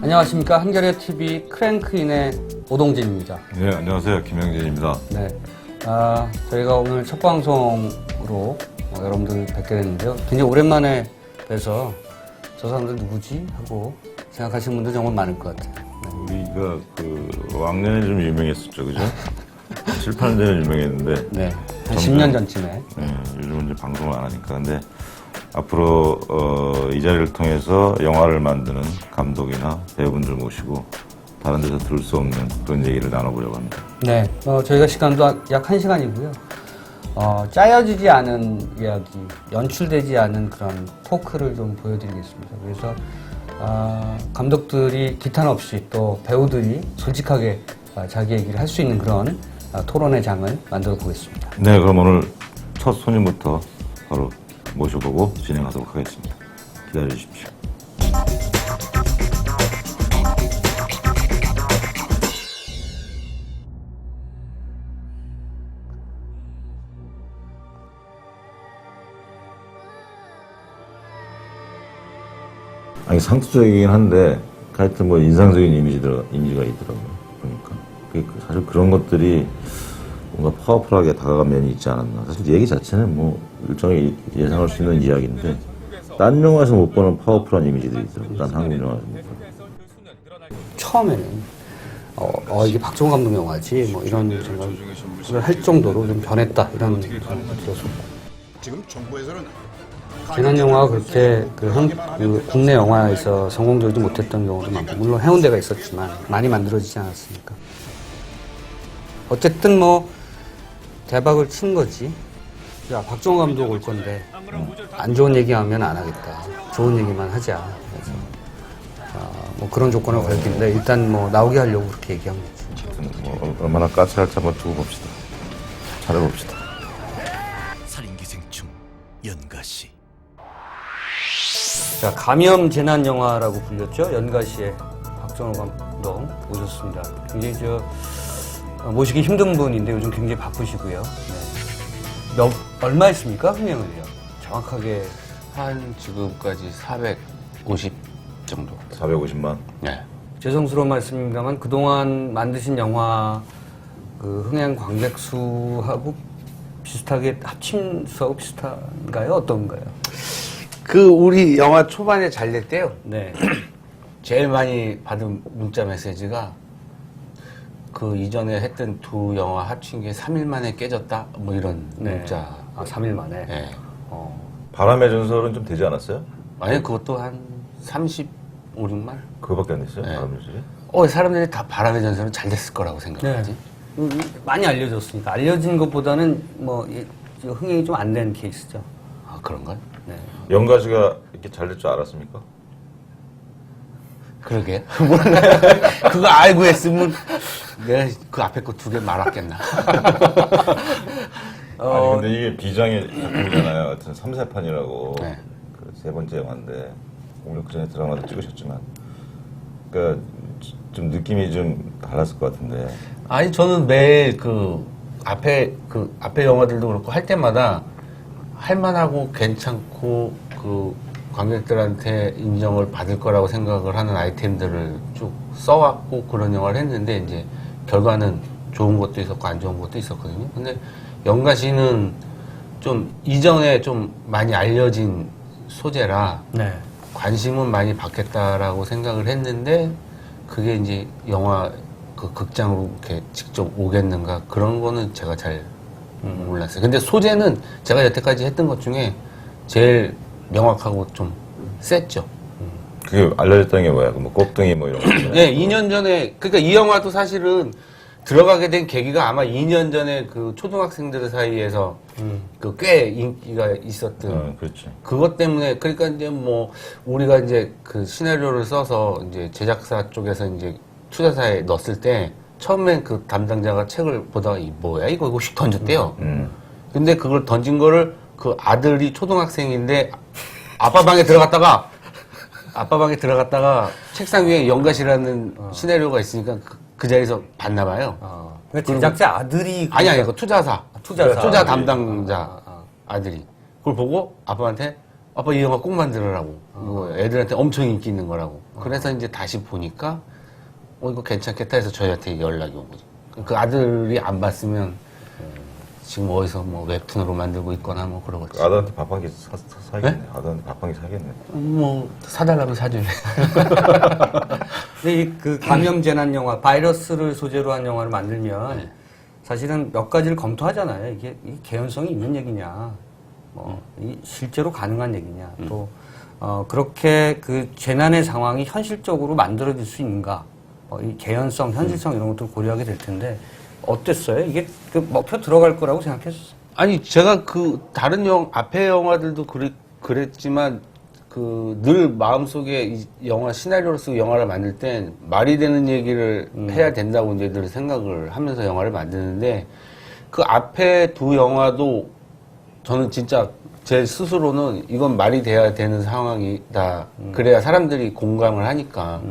안녕하십니까. 한겨레 TV 크랭크인의 오동진입니다. 네, 안녕하세요. 김영진입니다. 네. 저희가 오늘 첫 방송으로 여러분들 뵙게 됐는데요. 굉장히 오랜만에 뵈서 저 사람들 누구지? 하고 생각하시는 분들 정말 많을 것 같아요. 네. 우리가 왕년에 좀 유명했었죠, 그죠? 7, 8년전에 유명했는데. 네. 한 10년 전쯤에. 네, 요즘은 이제 방송을 안 하니까. 근데 앞으로, 이 자리를 통해서 영화를 만드는 감독이나 배우분들 모시고 다른 데서 들을 수 없는 그런 얘기를 나눠보려고 합니다. 네. 저희가 시간도 약 1시간이고요. 짜여지지 않은 이야기, 연출되지 않은 그런 토크를 좀 보여드리겠습니다. 그래서, 감독들이 기탄 없이 또 배우들이 솔직하게 자기 얘기를 할 수 있는 그런 토론의 장을 만들어 보겠습니다. 네, 그럼 오늘 첫 손님부터 바로 모셔보고 진행하도록 하겠습니다. 기다려 주십시오. 아니, 상투적이긴 한데, 하여튼 뭐 인상적인 이미지가 있더라고요. 보니까. 사실 그런 것들이 뭔가 파워풀하게 다가간 면이 있지 않았나. 사실 얘기 자체는 뭐 일종의 예상할 수 있는 이야기인데, 딴 영화에서 못 보는 파워풀한 이미지들이 있더라고요. 딴 한국 영화에서 못 보는. 처음에는 이게 박정호 감독 영화지 뭐 이런 생각을 할 정도로 좀 변했다 이런 생각이 들었었고 지금 정부에서는 재난 영화가 그렇게 국내 영화에서 성공적이지 못했던 경우도 많고 물론 해운대가 있었지만 많이 만들어지지 않았으니까 어쨌든 뭐 대박을 친 거지. 야, 박정호 감독 올 건데 안 좋은 얘기하면 안 하겠다. 좋은 얘기만 하자. 그래서 뭐 그런 조건을 걸겠는데 일단 뭐 나오게 하려고 그렇게 얘기한 거지. 뭐 얼마나 까칠할지 한번 두고 봅시다. 잘해봅시다. 살인기생충 연가시. 자, 감염 재난 영화라고 불렸죠. 연가시의 박정호 감독 오셨습니다. 굉장히 모시기 힘든 분인데 요즘 굉장히 바쁘시고요. 네. 얼마 했습니까? 흥행을요? 정확하게 한 지금까지 450 정도. 450만. 네. 죄송스러운 말씀입니다만 그동안 만드신 영화 흥행 관객 수하고 비슷하게 합친 수하고 비슷한가요? 어떤가요? 우리 영화 초반에 잘 냈대요. 네. 제일 많이 받은 문자 메시지가 이전에 했던 두 영화 합친 게 3일 만에 깨졌다? 뭐 이런 네. 문자. 3일 만에. 네. 바람의 전설은 좀 되지 않았어요? 아니, 그것도 한 35, 6만? 그거밖에 안 됐어요? 네. 바람의 전설이? 사람들이 다 바람의 전설은 잘 됐을 거라고 생각하지. 많이 알려졌으니까. 알려진 것보다는 뭐 흥행이 좀 안 된 케이스죠. 아, 그런가요? 네. 연가시가 이렇게 잘 될 줄 알았습니까? 그러게. 그거 알고 했으면 내가 그 앞에 거 2개 말았겠나. 아니 근데 이게 비장의 작품이잖아요. 하여튼 3세판이라고 네. 그 3번째 영화인데 물론 그 전에 드라마도 찍으셨지만 그러니까 좀 느낌이 좀 달랐을 것 같은데. 아니, 저는 매일 앞에 영화들도 그렇고 할 때마다 할만하고 괜찮고 관객들한테 인정을 받을 거라고 생각을 하는 아이템들을 쭉 써왔고 그런 영화를 했는데 이제 결과는 좋은 것도 있었고 안 좋은 것도 있었거든요. 근데 연가시는 좀 이전에 좀 많이 알려진 소재라 네. 관심은 많이 받겠다라고 생각을 했는데 그게 이제 영화 극장으로 이렇게 직접 오겠는가 그런 거는 제가 잘 몰랐어요. 근데 소재는 제가 여태까지 했던 것 중에 제일 명확하고 좀 셌죠. 그게 알려졌다는 게 뭐야? 뭐 꼽등이 뭐 이런 거. 네, 2년 전에 그러니까 이 영화도 사실은 들어가게 된 계기가 아마 2년 전에 초등학생들 사이에서 꽤 인기가 있었던 그렇지. 그것 때문에 그러니까 이제 뭐 우리가 이제 시나리오를 써서 이제 제작사 쪽에서 이제 투자사에 넣었을 때 처음엔 담당자가 책을 보다가 뭐야 이거 씩 던졌대요. 근데 그걸 던진 거를 아들이 초등학생인데 아빠 방에 들어갔다가 책상 위에 연가시라는 시나리오가 있으니까 그 자리에서 봤나 봐요. 그러니까 제작자 아들이 아니 투자 투자사. 담당자 아들이 그걸 보고 아빠한테 아빠 이 영화 꼭 만들으라고. 이거 애들한테 엄청 인기 있는 거라고. 그래서 이제 다시 보니까 이거 괜찮겠다 해서 저희한테 연락이 온 거죠. 그 아들이 안 봤으면 지금 어디서 뭐 웹툰으로 만들고 있거나 뭐 그러겠지. 아들한테 밥 한 끼 사겠네. 네? 아들한테 밥 한 끼 사겠네. 뭐 사달라면 사줄래. 근데 이 그 감염 재난 영화, 바이러스를 소재로 한 영화를 만들면 네. 사실은 몇 가지를 검토하잖아요. 이게 개연성이 있는 얘기냐, 뭐 이 실제로 가능한 얘기냐, 또 그렇게 그 재난의 상황이 현실적으로 만들어질 수 있는가, 이 개연성, 현실성 이런 것들을 고려하게 될 텐데 어땠어요? 이게 그 먹혀 들어갈 거라고 생각했었어요. 아니 제가 그 다른 앞에 영화들도 그랬지만 그 늘 마음속에 이 영화 시나리오를 쓰고 영화를 만들 땐 말이 되는 얘기를 해야 된다고 이제 늘 생각을 하면서 영화를 만드는데 그 앞에 두 영화도 저는 진짜 제 스스로는 이건 말이 돼야 되는 상황이다. 그래야 사람들이 공감을 하니까.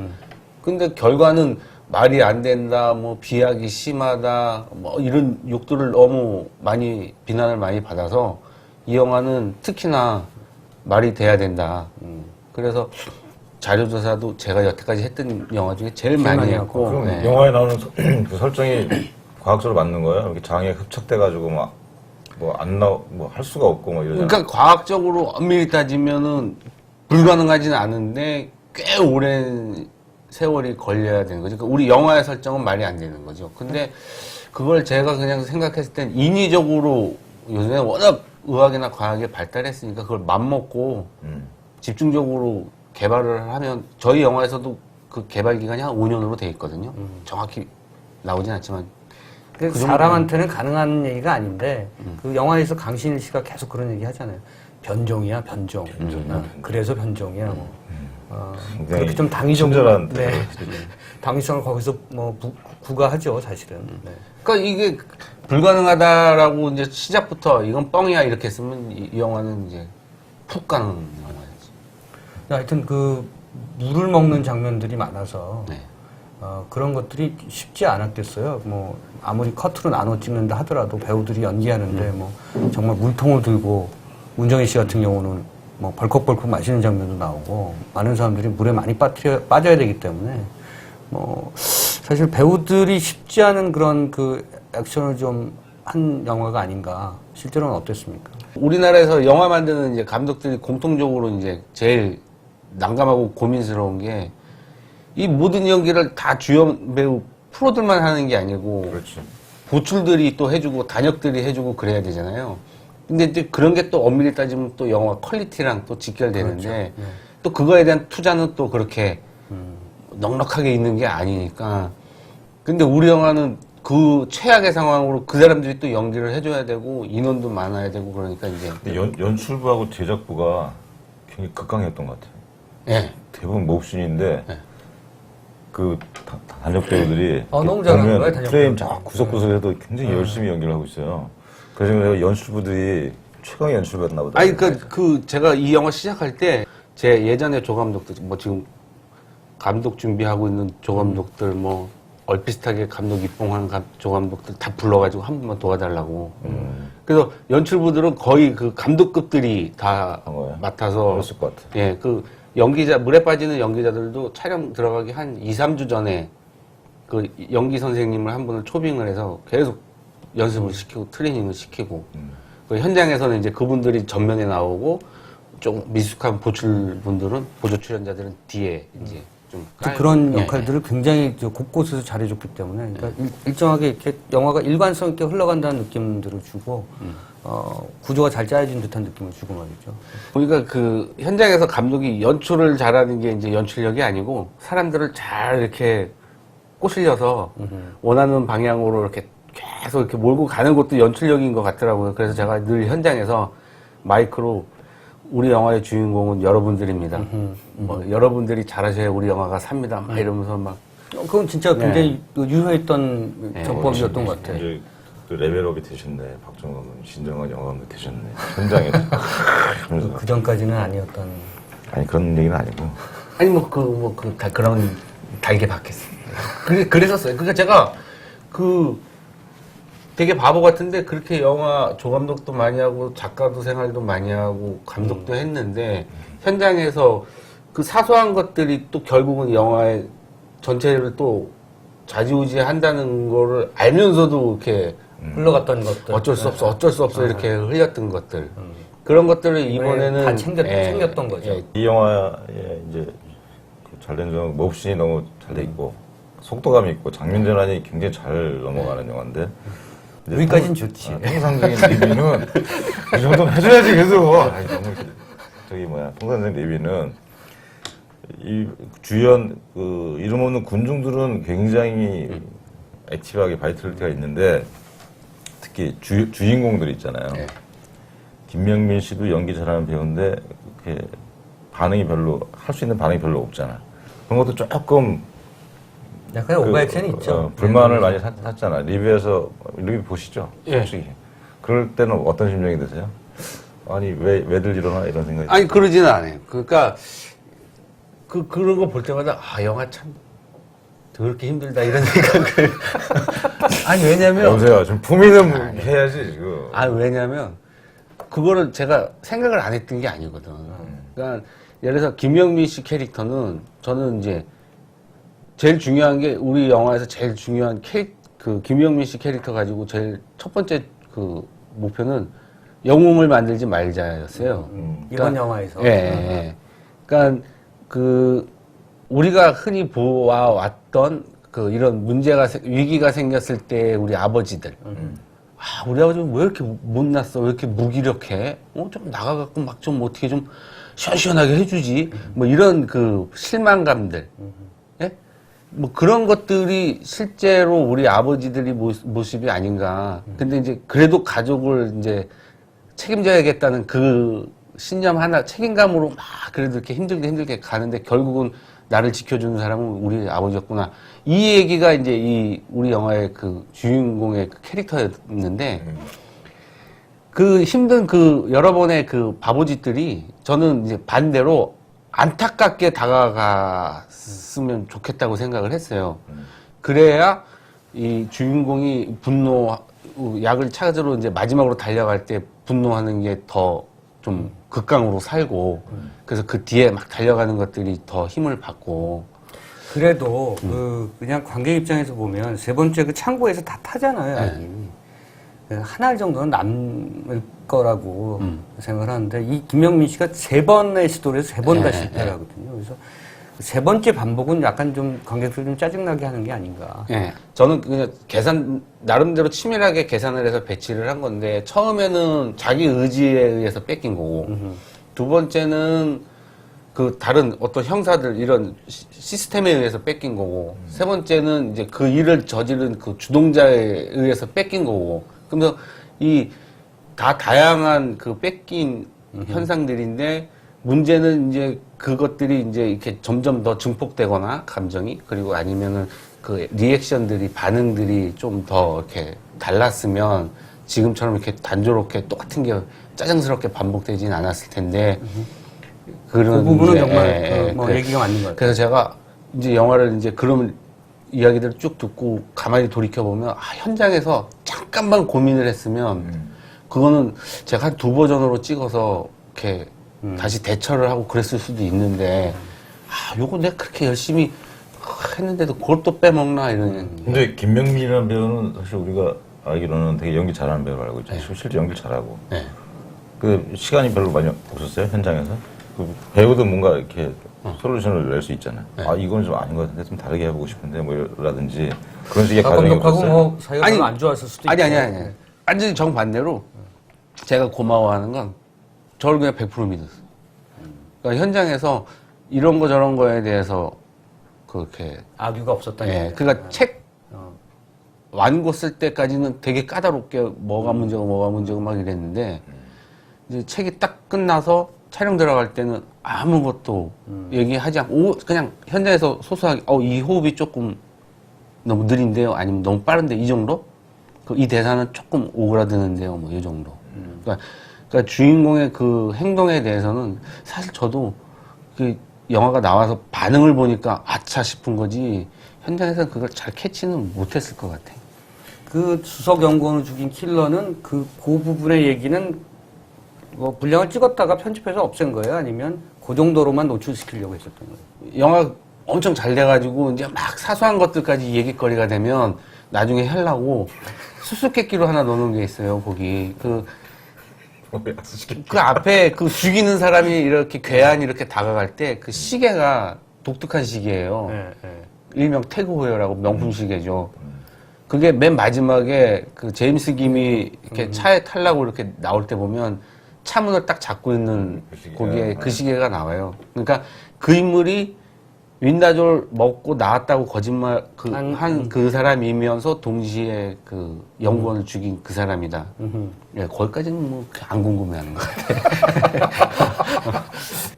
근데 결과는 말이 안 된다, 뭐 비하기 심하다, 뭐 이런 욕들을 너무 많이 비난을 많이 받아서 이 영화는 특히나 말이 돼야 된다. 그래서 자료조사도 제가 여태까지 했던 영화 중에 제일 많이 했고. 그럼 네. 영화에 나오는 그 설정이 과학적으로 맞는 거예요? 이렇게 장애 흡착돼가지고 막 뭐 안 뭐 할 수가 없고 막 이러잖아. 그러니까 과학적으로 엄밀히 따지면은 불가능하지는 않은데 꽤 오랜 세월이 걸려야 되는 거죠. 그러니까 우리 영화의 설정은 말이 안 되는 거죠. 근데 그걸 제가 그냥 생각했을 땐 인위적으로 요즘에 워낙 의학이나 과학이 발달했으니까 그걸 맘먹고 집중적으로 개발을 하면 저희 영화에서도 그 개발 기간이 한 5년으로 돼 있거든요. 정확히 나오진 않지만 그 사람한테는 가능한 얘기가 아닌데 그 영화에서 강신일 씨가 계속 그런 얘기 하잖아요. 변종이야 변종. 그래서 변종이야. 뭐. 그렇게 좀 당위적으로 친절한 네. 당위성을 거기서 뭐 구가하죠 사실은. 네. 그러니까 이게 불가능하다라고 이제 시작부터 이건 뻥이야 이렇게 했으면 이 영화는 이제 푹 가는 영화였지. 하여튼 그 물을 먹는 장면들이 많아서 네. 그런 것들이 쉽지 않았겠어요. 뭐 아무리 커트로 나눠 찍는다 하더라도 배우들이 연기하는데 뭐 정말 물통을 들고 문정희 씨 같은 경우는 뭐 벌컥벌컥 마시는 장면도 나오고 많은 사람들이 물에 많이 빠져야 되기 때문에 뭐 사실 배우들이 쉽지 않은 그런 그 액션을 좀 한 영화가 아닌가. 실제로는 어땠습니까? 우리나라에서 영화 만드는 이제 감독들이 공통적으로 이제 제일 난감하고 고민스러운 게 이 모든 연기를 다 주연 배우 프로들만 하는 게 아니고 그렇지. 보출들이 또 해주고 단역들이 해주고 그래야 되잖아요. 근데 이제 그런 게 또 엄밀히 따지면 또 영화 퀄리티랑 또 직결되는데 그렇죠. 또 그거에 대한 투자는 또 그렇게 넉넉하게 있는 게 아니니까. 근데 우리 영화는 그 최악의 상황으로 그 사람들이 또 연기를 해줘야 되고 인원도 많아야 되고 그러니까 이제 근데 연출부하고 제작부가 굉장히 극강했던 것 같아요. 예. 대부분 몹신인데 네. 그 단역 배우들이 너무 잘하는 보면 거예요, 단역 프레임 배우. 구석구석에도 굉장히 열심히 연기를 하고 있어요. 그래서 내가 연출부들이 최강의 연출부였나 보다. 아니 그 제가 이 영화 시작할 때 제 예전에 조감독들 뭐 지금 감독 준비하고 있는 조감독들 뭐 얼비슷하게 감독 입봉한 조감독들 다 불러가지고 한 번만 도와달라고. 그래서 연출부들은 거의 그 감독급들이 다 한 거예요? 맡아서. 그랬을 것 같아. 예, 그 연기자, 물에 빠지는 연기자들도 촬영 들어가기 한 2, 3주 전에 그 연기 선생님을 한 분을 초빙을 해서 계속 연습을 시키고 트레이닝을 시키고. 그 현장에서는 이제 그분들이 전면에 나오고 좀 미숙한 보출분들은, 보조 출연자들은 뒤에 이제 좀 깔고. 그런 예, 역할들을 굉장히 곳곳에서 잘해줬기 때문에 그러니까 일정하게 이렇게 영화가 일관성 있게 흘러간다는 느낌들을 주고 구조가 잘 짜여진 듯한 느낌을 주고 말이죠. 그러니까 그 현장에서 감독이 연출을 잘하는 게 이제 연출력이 아니고 사람들을 잘 이렇게 꼬실려서 원하는 방향으로 이렇게 계속 이렇게 몰고 가는 것도 연출력인 것 같더라고요. 그래서 제가 늘 현장에서 마이크로 우리 영화의 주인공은 여러분들입니다. 뭐 여러분들이 잘하셔야 우리 영화가 삽니다. 막 이러면서 막 그건 진짜 굉장히 유효했던 전법이었던 것 같아요. 이제 또 레벨업이 되셨네. 박정호 감독, 신정환 영화 감독 되셨네. 현장에서. 그러면서. 그 전까지는 아니었던. 아니 그런 얘기는 아니고. 아니 다 그런 달게 받겠습니다. 그랬었어요. 그러니까 제가 그 되게 바보 같은데 그렇게 영화 조감독도 많이 하고 작가도 생활도 많이 하고 감독도 했는데 현장에서 그 사소한 것들이 또 결국은 영화의 전체를 또 좌지우지한다는 거를 알면서도 이렇게 흘러갔던 것들. 어쩔 수 없어 이렇게 흘렸던 것들 그런 것들을 이번에는 다 챙겼던 거죠. 이 영화에 이제 잘된 점은 몹신이 너무 잘 돼 있고 속도감이 있고 장면 전환이 굉장히 잘 넘어가는 영화인데 이제 여기까지는 좋지. 통상적인 리뷰는 이 정도는 해줘야지 계속. 아니, 너무 저기 뭐야 통상적인 리뷰는 이 주연 그 이름 없는 군중들은 굉장히 액티브하게 바이탈리티가 있는데 특히 주인공들 있잖아요. 네. 김명민 씨도 연기 잘하는 배우인데 그렇게 반응이 별로 할 수 있는 반응이 별로 없잖아. 그런 것도 조금 약간 오버액션이 있죠. 불만을 많이 샀잖아. 리뷰에서 리뷰 보시죠. 예. 솔직히. 그럴 때는 어떤 심정이 드세요? 아니 왜들 이러나 이런 생각이. 아니 그러지는 않아요. 그러니까 그런 거 볼 때마다 아 영화 참 그렇게 힘들다 이런 생각을 아니 왜냐면 여보세요. 좀 품위는 해야지 지금. 아 왜냐면 그거를 제가 생각을 안 했던 게 아니거든. 그러니까 예를 들어서 김영민 씨 캐릭터는 저는 이제 제일 중요한 게 우리 영화에서 제일 중요한 그 김영민 씨 캐릭터 가지고 제일 첫 번째 그 목표는 영웅을 만들지 말자였어요. 이번 영화에서. 예, 예. 그러니까 그 우리가 흔히 보아왔던 그 이런 위기가 생겼을 때 우리 아버지들. 아, 우리 아버지는 왜 이렇게 못났어? 왜 이렇게 무기력해? 좀 나가갖고 막 좀 어떻게 좀 시원시원하게 해주지? 뭐 이런 그 실망감들. 예? 뭐 그런 것들이 실제로 우리 아버지들이 모습이 아닌가. 근데 이제 그래도 가족을 이제 책임져야겠다는 그 신념 하나, 책임감으로 막 그래도 이렇게 힘들게 가는데 결국은 나를 지켜주는 사람은 우리 아버지였구나. 이 얘기가 이제 이 우리 영화의 그 주인공의 그 캐릭터였는데 그 힘든 그 여러 번의 그 바보짓들이 저는 이제 반대로 안타깝게 다가갔으면 좋겠다고 생각을 했어요. 그래야 이 주인공이 약을 찾으러 이제 마지막으로 달려갈 때 분노하는 게 더 좀 극강으로 살고 그래서 그 뒤에 막 달려가는 것들이 더 힘을 받고 그래도 그냥 관객 입장에서 보면 세 번째 그 창고에서 다 타잖아요. 아직. 한 알 정도는 남을 거라고 생각을 하는데 이 김명민 씨가 세 번의 시도를 해서 세 번 다 실패를 하거든요. 그래서 세 번째 반복은 약간 좀 관객들 좀 짜증나게 하는 게 아닌가. 예. 저는 그냥 나름대로 치밀하게 계산을 해서 배치를 한 건데, 처음에는 자기 의지에 의해서 뺏긴 거고, 두 번째는 그 다른 어떤 형사들, 이런 시스템에 의해서 뺏긴 거고, 세 번째는 이제 그 일을 저지른 그 주동자에 의해서 뺏긴 거고, 그러면서 다 다양한 그 뺏긴 현상들인데, 문제는 이제 그것들이 이제 이렇게 점점 더 증폭되거나 감정이 그리고 아니면은 그 리액션들이 반응들이 좀 더 이렇게 달랐으면 지금처럼 이렇게 단조롭게 똑같은 게 짜증스럽게 반복되진 않았을 텐데 그런 그 부분은 이제, 정말 뭐 얘기가 맞는 것 같아요. 그래서 제가 이제 영화를 이제 그런 이야기들을 쭉 듣고 가만히 돌이켜 보면 현장에서 잠깐만 고민을 했으면 그거는 제가 한 2버전으로 찍어서 이렇게 다시 대처를 하고 그랬을 수도 있는데 요거 내가 그렇게 열심히 했는데도 그걸 또 빼먹나 이런. 근데 김명민이라는 배우는 사실 우리가 알기로는 되게 연기 잘하는 배우로 알고 있죠. 실제 연기 잘하고. 네. 그 시간이 별로 많이 없었어요 현장에서. 그 배우도 뭔가 이렇게 솔루션을 낼 수 있잖아요. 아 이건 좀 아닌 것 같은데 좀 다르게 해보고 싶은데 뭐라든지 그런 식의 과정이 감독하고 없었어요. 뭐 사이가 별로 안 좋았을 수도 있고. 아니. 완전히 정반대로 제가 고마워하는 건 저를 그냥 100% 믿었어. 그러니까 현장에서 이런 거 저런 거에 대해서 그렇게 악유가 없었다니. 예, 그러니까 책 완고 쓸 때까지는 되게 까다롭게 뭐가 문제고 막 이랬는데 이제 책이 딱 끝나서 촬영 들어갈 때는 아무것도 얘기하지 않고 그냥 현장에서 소소하게 이 호흡이 조금 너무 느린데요, 아니면 너무 빠른데 이 정도? 이 대사는 조금 오그라드는데요, 뭐 이 정도. 그러니까 주인공의 그 행동에 대해서는 사실 저도 그 영화가 나와서 반응을 보니까 아차 싶은 거지 현장에서는 그걸 잘 캐치는 못했을 것 같아요. 그 수석 연구원을 죽인 킬러는 그 부분의 얘기는 뭐 분량을 찍었다가 편집해서 없앤 거예요? 아니면 그 정도로만 노출시키려고 했었던 거예요? 영화 엄청 잘 돼가지고 이제 막 사소한 것들까지 얘기거리가 되면 나중에 하려고 수수께끼로 하나 넣어놓은 게 있어요. 거기 그 앞에 그 죽이는 사람이 이렇게 괴한이 이렇게 다가갈 때 그 시계가 독특한 시계예요. 네, 네. 일명 태그호여라고 명품 시계죠. 그게 맨 마지막에 그 제임스 김이 이렇게 차에 타려고 이렇게 나올 때 보면 차문을 딱 잡고 있는 거기에 그 시계가 나와요. 그러니까 그 인물이 윈다졸 먹고 나왔다고 거짓말 한 그 사람이면서 동시에 그 연구원을 죽인 그 사람이다. 예, 거기까지는 뭐 안 궁금해하는 것 같아요.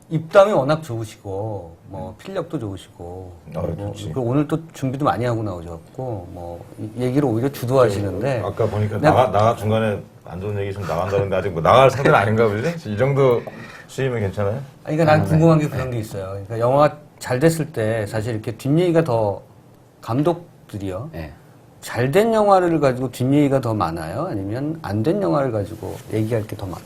입담이 워낙 좋으시고 뭐 필력도 좋으시고 뭐, 좋지. 그 오늘 또 준비도 많이 하고 나오셨고 뭐 얘기를 오히려 주도하시는데 아까 보니까 내가- 나가 중간에 안 좋은 얘기 좀 나간다는데 아직 뭐 나갈 상태는 아닌가 보지? 이 정도 수위면 괜찮아요? 아니, 그러니까 난 궁금한 게 그런 게 있어요. 그러니까 영화가 잘 됐을 때 사실 이렇게 뒷얘기가 더 감독들이요. 예. 잘 된 영화를 가지고 뒷얘기가 더 많아요? 아니면 안 된 영화를 가지고 얘기할 게 더 많아요?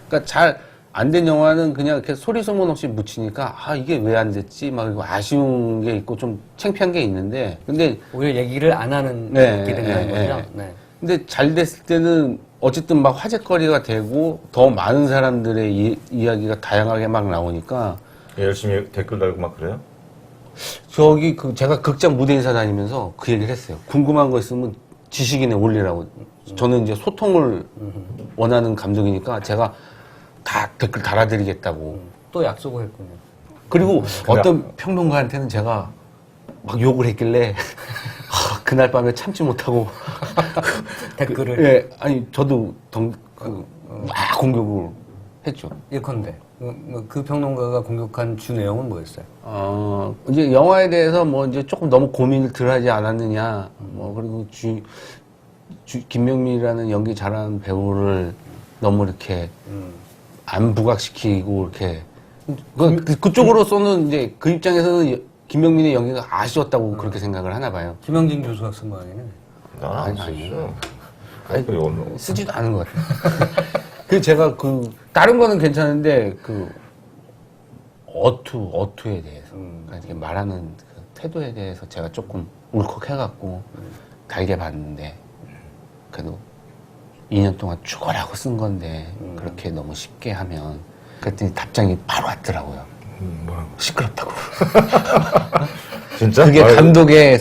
그러니까 잘 안 된 영화는 그냥 이렇게 소리 소문 없이 묻히니까 아 이게 왜 안 됐지 막 이거 아쉬운 게 있고 좀 창피한 게 있는데 근데 오히려 얘기를 안 하는 네, 게 된다는 네, 거죠? 네. 네. 근데 잘 됐을 때는 어쨌든 막 화제거리가 되고 더 많은 사람들의 이야기가 다양하게 막 나오니까 열심히 댓글 달고 막 그래요? 저기 그 제가 극장 무대 인사 다니면서 그 얘기를 했어요. 궁금한 거 있으면 지식인에 올리라고. 저는 이제 소통을 원하는 감독이니까 제가 다 댓글 달아드리겠다고. 또 약속을 했군요. 그리고 어떤 평론가한테는 제가 막 욕을 했길래 그날 밤에 참지 못하고 댓글을 예, 아니 저도 막 공격을 했죠. 예컨대 그 평론가가 공격한 주 내용은 뭐였어요? 이제 영화에 대해서 뭐 이제 조금 너무 고민을 덜 하지 않았느냐. 뭐 그리고 김명민이라는 연기 잘하는 배우를 너무 이렇게 안 부각시키고 이렇게 그쪽으로서는 이제 그 입장에서는 김명민의 연기가 아쉬웠다고 그렇게 생각을 하나 봐요. 김영진 교수가 쓴 모양이네. 나는 안 아니, 썼어. 아니, 댓글이 없노. 쓰지도 않은 것 같아요. 그 제가 다른 거는 괜찮은데 어투에 대해서 그러니까 이렇게 말하는 그 태도에 대해서 제가 조금 울컥해갖고 달게 봤는데 그래도 2년 동안 죽어라고 쓴 건데 그렇게 너무 쉽게 하면 그랬더니 답장이 바로 왔더라고요. 뭐라고? 시끄럽다고. 진짜? 그게 아이고. 감독의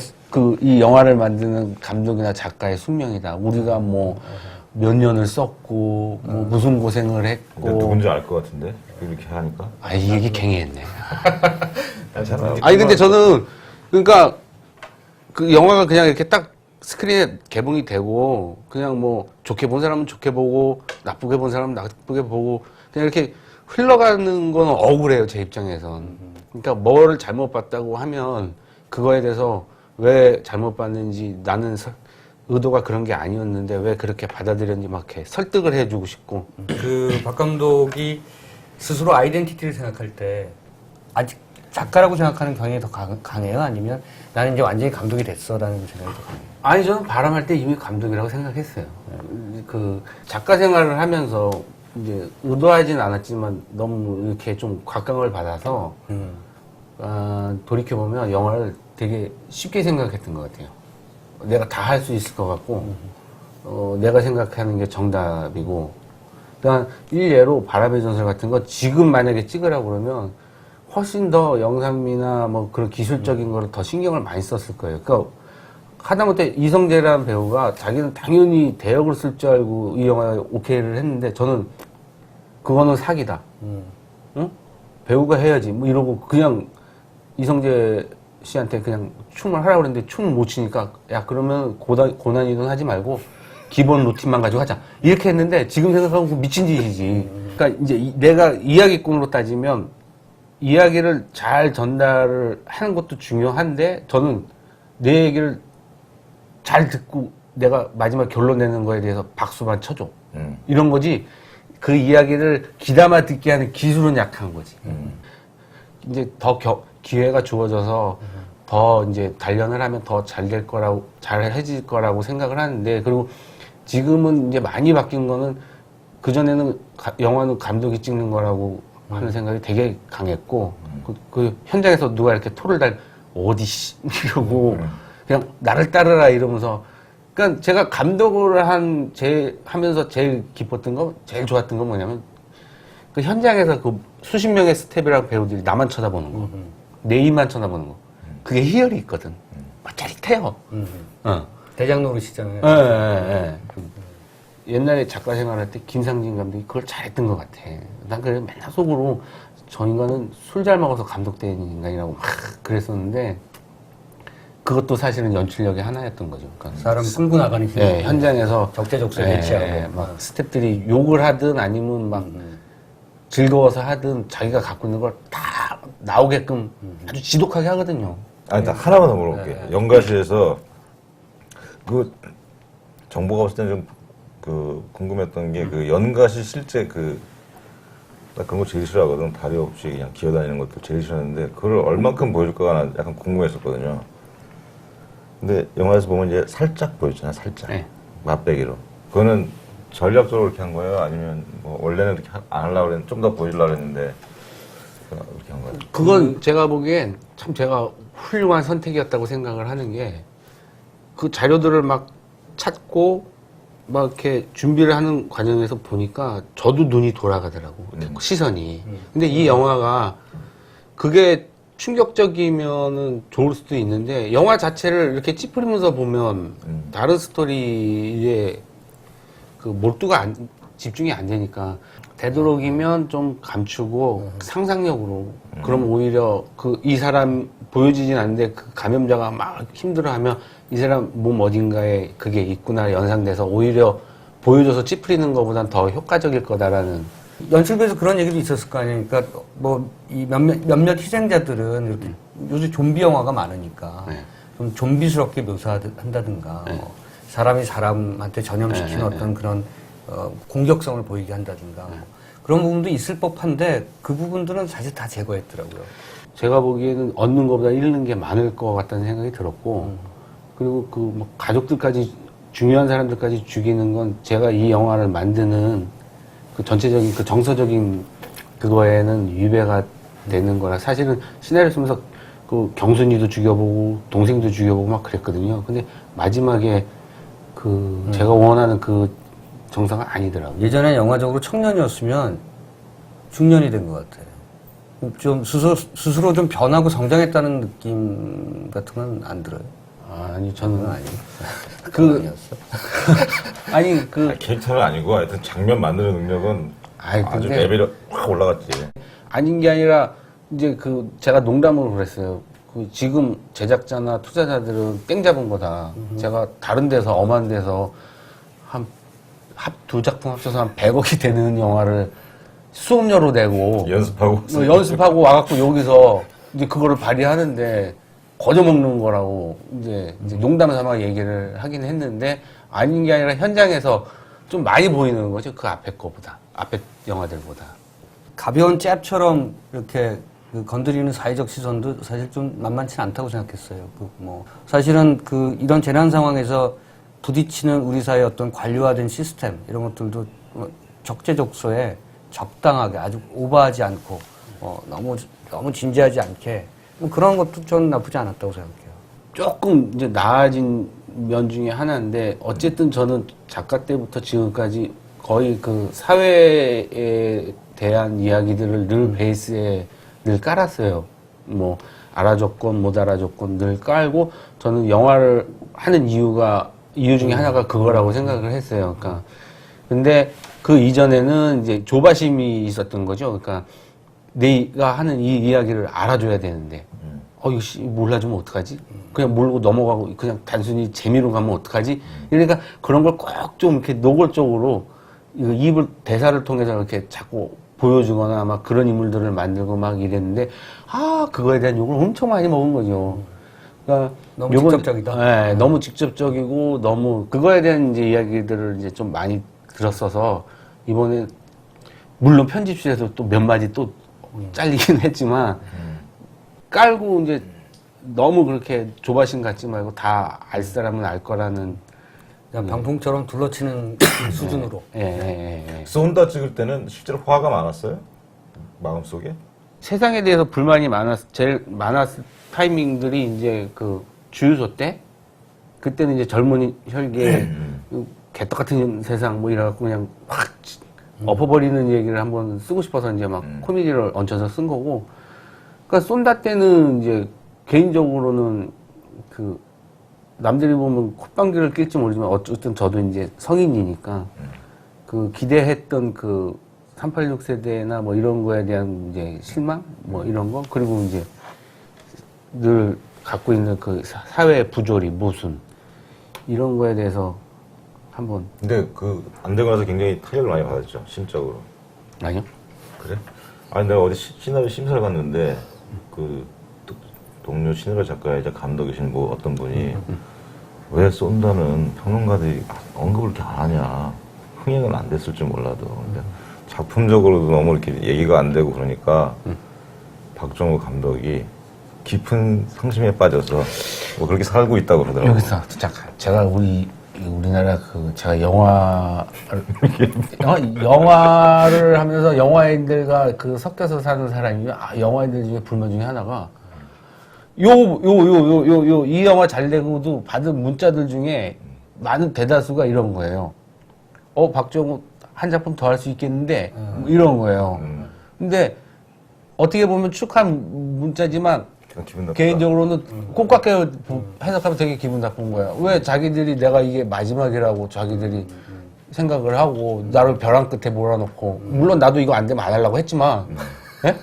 이 영화를 만드는 감독이나 작가의 숙명이다. 우리가 뭐 몇 년을 썼고 뭐 무슨 고생을 근데 했고. 누군지 알 것 같은데 이렇게 하니까. 아, 이 얘기 갱이했네. 괜찮아. 아니 근데 저는 그러니까 그 영화가 그냥 이렇게 딱 스크린에 개봉이 되고 그냥 뭐 좋게 본 사람은 좋게 보고 나쁘게 본 사람은 나쁘게 보고 그냥 이렇게 흘러가는 건 억울해요, 제 입장에선. 그러니까 뭐를 잘못 봤다고 하면 그거에 대해서 왜 잘못 봤는지 나는 의도가 그런 게 아니었는데 왜 그렇게 받아들였는지 막 이렇게 설득을 해주고 싶고. 그 박 감독이 스스로 아이덴티티를 생각할 때 아직 작가라고 생각하는 경향이 더 강해요? 아니면 나는 이제 완전히 감독이 됐어라는 생각이 더 강해요? 아니 저는 발음할 때 이미 감독이라고 생각했어요. 그 작가 생활을 하면서 이제 의도하진 않았지만 너무 이렇게 좀 곽강을 받아서 돌이켜 보면 영화를 되게 쉽게 생각했던 것 같아요. 내가 다 할 수 있을 것 같고 내가 생각하는 게 정답이고. 그러니까 일례로 바람의 전설 같은 거 지금 만약에 찍으라고 그러면 훨씬 더 영상미나 뭐 그런 기술적인 거를 더 신경을 많이 썼을 거예요. 그러니까 하다못해 이성재라는 배우가 자기는 당연히 대역을 쓸 줄 알고 이 영화에 오케이를 했는데 저는 그거는 사기다. 응? 배우가 해야지. 뭐 이러고 그냥 이성재 씨한테 그냥 춤을 하라고 그랬는데 춤을 못 추니까 야 그러면 고난이도는 하지 말고 기본 루틴만 가지고 하자. 이렇게 했는데 지금 생각하면 미친 짓이지. 그러니까 이제 내가 이야기꾼으로 따지면 이야기를 잘 전달을 하는 것도 중요한데 저는 내 얘기를 잘 듣고 내가 마지막 결론 내는 거에 대해서 박수만 쳐줘. 이런 거지. 그 이야기를 귀담아 듣게 하는 기술은 약한 거지. 이제 더 기회가 주어져서 더 이제 단련을 하면 더 잘 될 거라고, 잘 해질 거라고 생각을 하는데, 그리고 지금은 이제 많이 바뀐 거는, 그전에는 영화는 감독이 찍는 거라고 하는 생각이 되게 강했고, 그 현장에서 누가 이렇게 토를 어디, 이러고, 그냥 나를 따르라 이러면서, 그러니까 제가 감독을 하면서 제일 기뻤던 거, 제일 좋았던 건 뭐냐면, 그 현장에서 그 수십 명의 스텝이랑 배우들이 나만 쳐다보는 거, 내 입만 쳐다보는 거, 그게 희열이 있거든. 막 짜릿해요. 대장 노릇이잖아요. 예. 옛날에 작가 생활할 때 김상진 감독이 그걸 잘했던 것 같아. 난 그래 맨날 속으로 저 인간은 술 잘 먹어서 감독된 인간이라고 막 그랬었는데, 그것도 사실은 연출력의 하나였던 거죠. 그러니까 사람 끌고 나가는 힘. 예, 현장에서 적재적소에 배치하고. 막 스태프들이 욕을 하든 아니면 막 즐거워서 하든 자기가 갖고 있는 걸 다 나오게끔 아주 지독하게 하거든요. 아니, 나 하나만 더 물어볼게. 연가시에서 그 정보가 없을 때는 좀 그 궁금했던 게 그 연가시 실제 나 그런 거 제일 싫어하거든. 다리 없이 그냥 기어다니는 것도 제일 싫어하는데 그걸 얼만큼 보여줄까가 난 약간 궁금했었거든요. 근데 영화에서 보면 이제 살짝 보여주잖아, 살짝. 네. 맛배기로. 그거는 전략적으로 이렇게 한 거예요? 아니면 뭐 원래는 이렇게 안 하려고 그랬는데 좀 더 보여주려고 했는데 이렇게 한 거예요? 그건 제가 보기엔 참 제가 훌륭한 선택이었다고 생각을 하는 게, 그 자료들을 막 찾고 막 이렇게 준비를 하는 과정에서 보니까 저도 눈이 돌아가더라고. 시선이. 근데 이 영화가 그게 충격적이면은 좋을 수도 있는데, 영화 자체를 이렇게 찌푸리면서 보면 다른 스토리에 그 몰두가 집중이 안 되니까, 되도록이면 좀 감추고 상상력으로, 그럼 오히려 이 사람 보여지진 않는데 그 감염자가 막 힘들어하면 이 사람 몸 어딘가에 그게 있구나 연상돼서 오히려 보여줘서 찌푸리는 것보단 더 효과적일 거다라는. 연출부에서 그런 얘기도 있었을 거 아니에요. 그러니까 뭐 이 몇몇 희생자들은 이렇게 요즘 좀비 영화가 많으니까 네. 좀 좀비스럽게 묘사한다든가, 네. 뭐 사람이 사람한테 전염시키는 네. 어떤 그런 공격성을 보이게 한다든가, 뭐 그런 부분도 있을 법한데 그 부분들은 사실 다 제거했더라고요. 제가 보기에는 얻는 것보다 잃는 게 많을 것 같다는 생각이 들었고, 그리고 그 뭐 가족들까지, 중요한 사람들까지 죽이는 건 제가 이 영화를 만드는 그 전체적인 그 정서적인 그거에는 위배가 되는 거라, 사실은 시나리오 쓰면서 그 경순이도 죽여보고 동생도 죽여보고 막 그랬거든요. 근데 마지막에 제가 원하는 그 정서가 아니더라고요. 예전에 영화적으로 청년이었으면 중년이 된 것 같아요. 좀 스스로 좀 변하고 성장했다는 느낌 같은 건 안 들어요. 아니, 저는 아니에요. 그, 아니, 캐릭터는 아니고 하여튼 장면 만드는 능력은 아이, 아주 근데- 레벨이 확 올라갔지. 아닌 게 아니라, 이제 제가 농담으로 그랬어요. 지금 제작자나 투자자들은 땡 잡은 거다. 제가 다른 데서, 엄한 데서 두 작품 합쳐서 한 100억이 되는 영화를 수업료로 내고 연습하고 와갖고 여기서 이제 그거를 발휘하는데 거저먹는 거라고 이제 농담 삼아 얘기를 하긴 했는데, 아닌 게 아니라 현장에서 좀 많이 보이는 거죠. 그 앞에 거보다. 앞에 영화들보다. 가벼운 잽처럼 이렇게 건드리는 사회적 시선도 사실 좀 만만치 않다고 생각했어요. 사실은 이런 재난 상황에서 부딪히는 우리 사회의 어떤 관료화된 시스템, 이런 것들도 적재적소에 적당하게, 아주 오버하지 않고, 너무 진지하지 않게, 그런 것도 저는 나쁘지 않았다고 생각해요. 조금 이제 나아진 면 중에 하나인데, 어쨌든 저는 작가 때부터 지금까지 거의 그 사회에 대한 이야기들을 늘 베이스에 늘 깔았어요. 뭐 알아줬건 못 알아줬건 늘 깔고, 저는 영화를 하는 이유 중에 하나가 그거라고 생각을 했어요. 그러니까 근데 그 이전에는 이제 조바심이 있었던 거죠. 그러니까 내가 하는 이 이야기를 알아줘야 되는데, 이거 몰라주면 어떡하지? 그냥 모르고 넘어가고 그냥 단순히 재미로 가면 어떡하지? 그러니까 그런 걸 꼭 좀 이렇게 노골적으로 대사를 통해서 이렇게 자꾸 보여주거나 막 그런 인물들을 만들고 막 이랬는데, 그거에 대한 욕을 엄청 많이 먹은 거죠. 그러니까 너무 직접적이다. 네, 너무 직접적이고 너무 그거에 대한 이제 이야기들을 이제 좀 많이 들었어서, 이번에 물론 편집실에서 또 몇 마디 또 잘리긴 했지만 깔고 이제 너무 그렇게 조바심 갖지 말고 다 알 사람은 알 거라는 그냥 방풍처럼 둘러치는 수준으로. 예. 쏜다 찍을 때는 실제로 화가 많았어요? 마음속에? 세상에 대해서 불만이 제일 많았을 타이밍들이 이제 그 주유소 때 그때는 이제 젊은 혈기에 개떡 같은 세상 뭐 이래갖고 그냥 확 엎어버리는 얘기를 한번 쓰고 싶어서 이제 막 코미디를 얹혀서 쓴 거고. 그러니까 쏜다 때는 이제 개인적으로는 그 남들이 보면 콧방귀를 낄지 모르지만 어쨌든 저도 이제 성인이니까 그 기대했던 그 386 세대나 뭐 이런 거에 대한 이제 실망 뭐 이런 거 그리고 이제 늘 갖고 있는 그 사회 부조리 모순 이런 거에 대해서 한번 근데 그 안 되고 나서 굉장히 타격을 많이 받았죠, 심적으로. 아니요? 그래? 아니 내가 어디 시나리오 심사를 봤는데 그 동료 시나리오 작가이자 감독이신 뭐 어떤 분이 왜 쏜다는 평론가들이 언급을 이렇게 안 하냐, 흥행은 안 됐을 줄 몰라도 근데 작품적으로도 너무 이렇게 얘기가 안 되고 그러니까 박정우 감독이 깊은 상심에 빠져서 뭐 그렇게 살고 있다고 그러더라고요. 여기서 진짜 제가 우리나라 그 제가 영화를 하면서 영화인들과 그 섞여서 사는 사람이면 영화인들 중에 불만 중에 하나가 이 영화 잘 되고도 받은 문자들 중에 많은 대다수가 이런 거예요. 박정우 한 작품 더 할 수 있겠는데 뭐 이런 거예요. 근데 어떻게 보면 축하한 문자지만 기분 나쁘다. 개인적으로는 꼴깍게 해석하면 되게 기분 나쁜 거야. 왜 자기들이 내가 이게 마지막이라고 자기들이 생각을 하고 나를 벼랑 끝에 몰아놓고 물론 나도 이거 안 되면 안 하려고 했지만 예?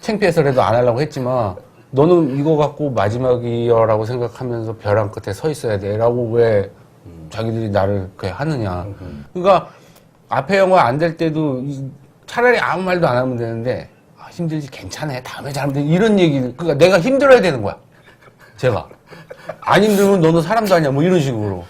창피해서라도 안 하려고 했지만 너는 이거 갖고 마지막이야라고 생각하면서 벼랑 끝에 서 있어야 돼라고 왜 자기들이 나를 그렇게 하느냐. 그러니까 앞에 영화 안 될 때도 차라리 아무 말도 안 하면 되는데 힘들지 괜찮아 다음에 잘하면 돼 이런 얘기를 그러니까 내가 힘들어야 되는 거야 제가 안 힘들면 너는 사람도 아니야 뭐 이런 식으로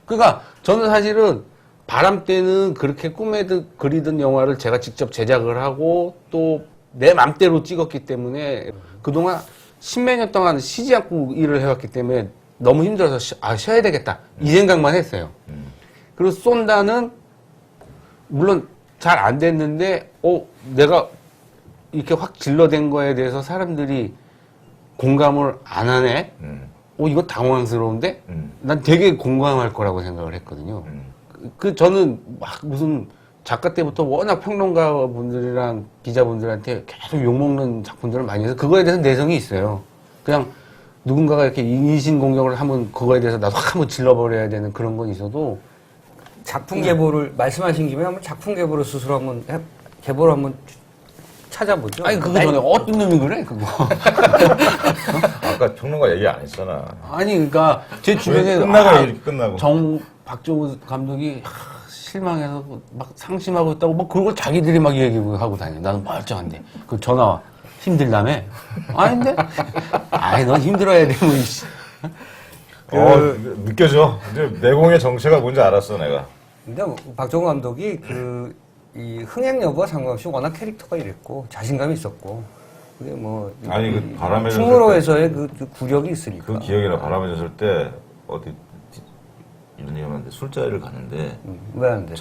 그러니까 저는 사실은 바람 때는 그렇게 꿈에도 그리던 영화를 제가 직접 제작을 하고 또 내 맘대로 찍었기 때문에 그동안 십몇 년 동안 쉬지 않고 일을 해왔기 때문에 너무 힘들어서 쉬어야 되겠다 이 생각만 했어요. 그리고 쏜다는 물론 잘 안 됐는데 내가 이렇게 확 질러댄 거에 대해서 사람들이 공감을 안 하네? 이거 당황스러운데? 난 되게 공감할 거라고 생각을 했거든요. 저는 막 무슨 작가 때부터 워낙 평론가 분들이랑 기자분들한테 계속 욕먹는 작품들을 많이 해서 그거에 대해서 내성이 있어요. 그냥 누군가가 이렇게 인신공격을 하면 그거에 대해서 나도 확 한번 질러버려야 되는 그런 건 있어도 작품 계보를 말씀하신 김에 한번 작품 계보를 스스로 한번 계보를 한번 찾아보죠. 아니 그거 전에 어떤 놈이 그래 그거 아까 평론가 얘기 안 했잖아. 아니 그러니까 제 주변에 끝나고 박정우 감독이 실망해서 막 상심하고 있다고 뭐 그걸 자기들이 막 얘기하고 다녀. 나는 멀쩡한데 그 전화 와. 힘들다며? 아닌데? 넌 힘들어야 돼 뭐. 느껴져. 이제 내공의 정체가 뭔지 알았어 내가. 근데 박정우 감독이 이 흥행 여부와 상관없이 워낙 캐릭터가 이랬고 자신감이 있었고 그게 뭐 아니 그 바람에 충무로에서의 그 구력이 있으니까 그 기억이나 바람에 졌을 때 어디 이런 얘기하는데 술자리를 갔는데 왜 안 돼?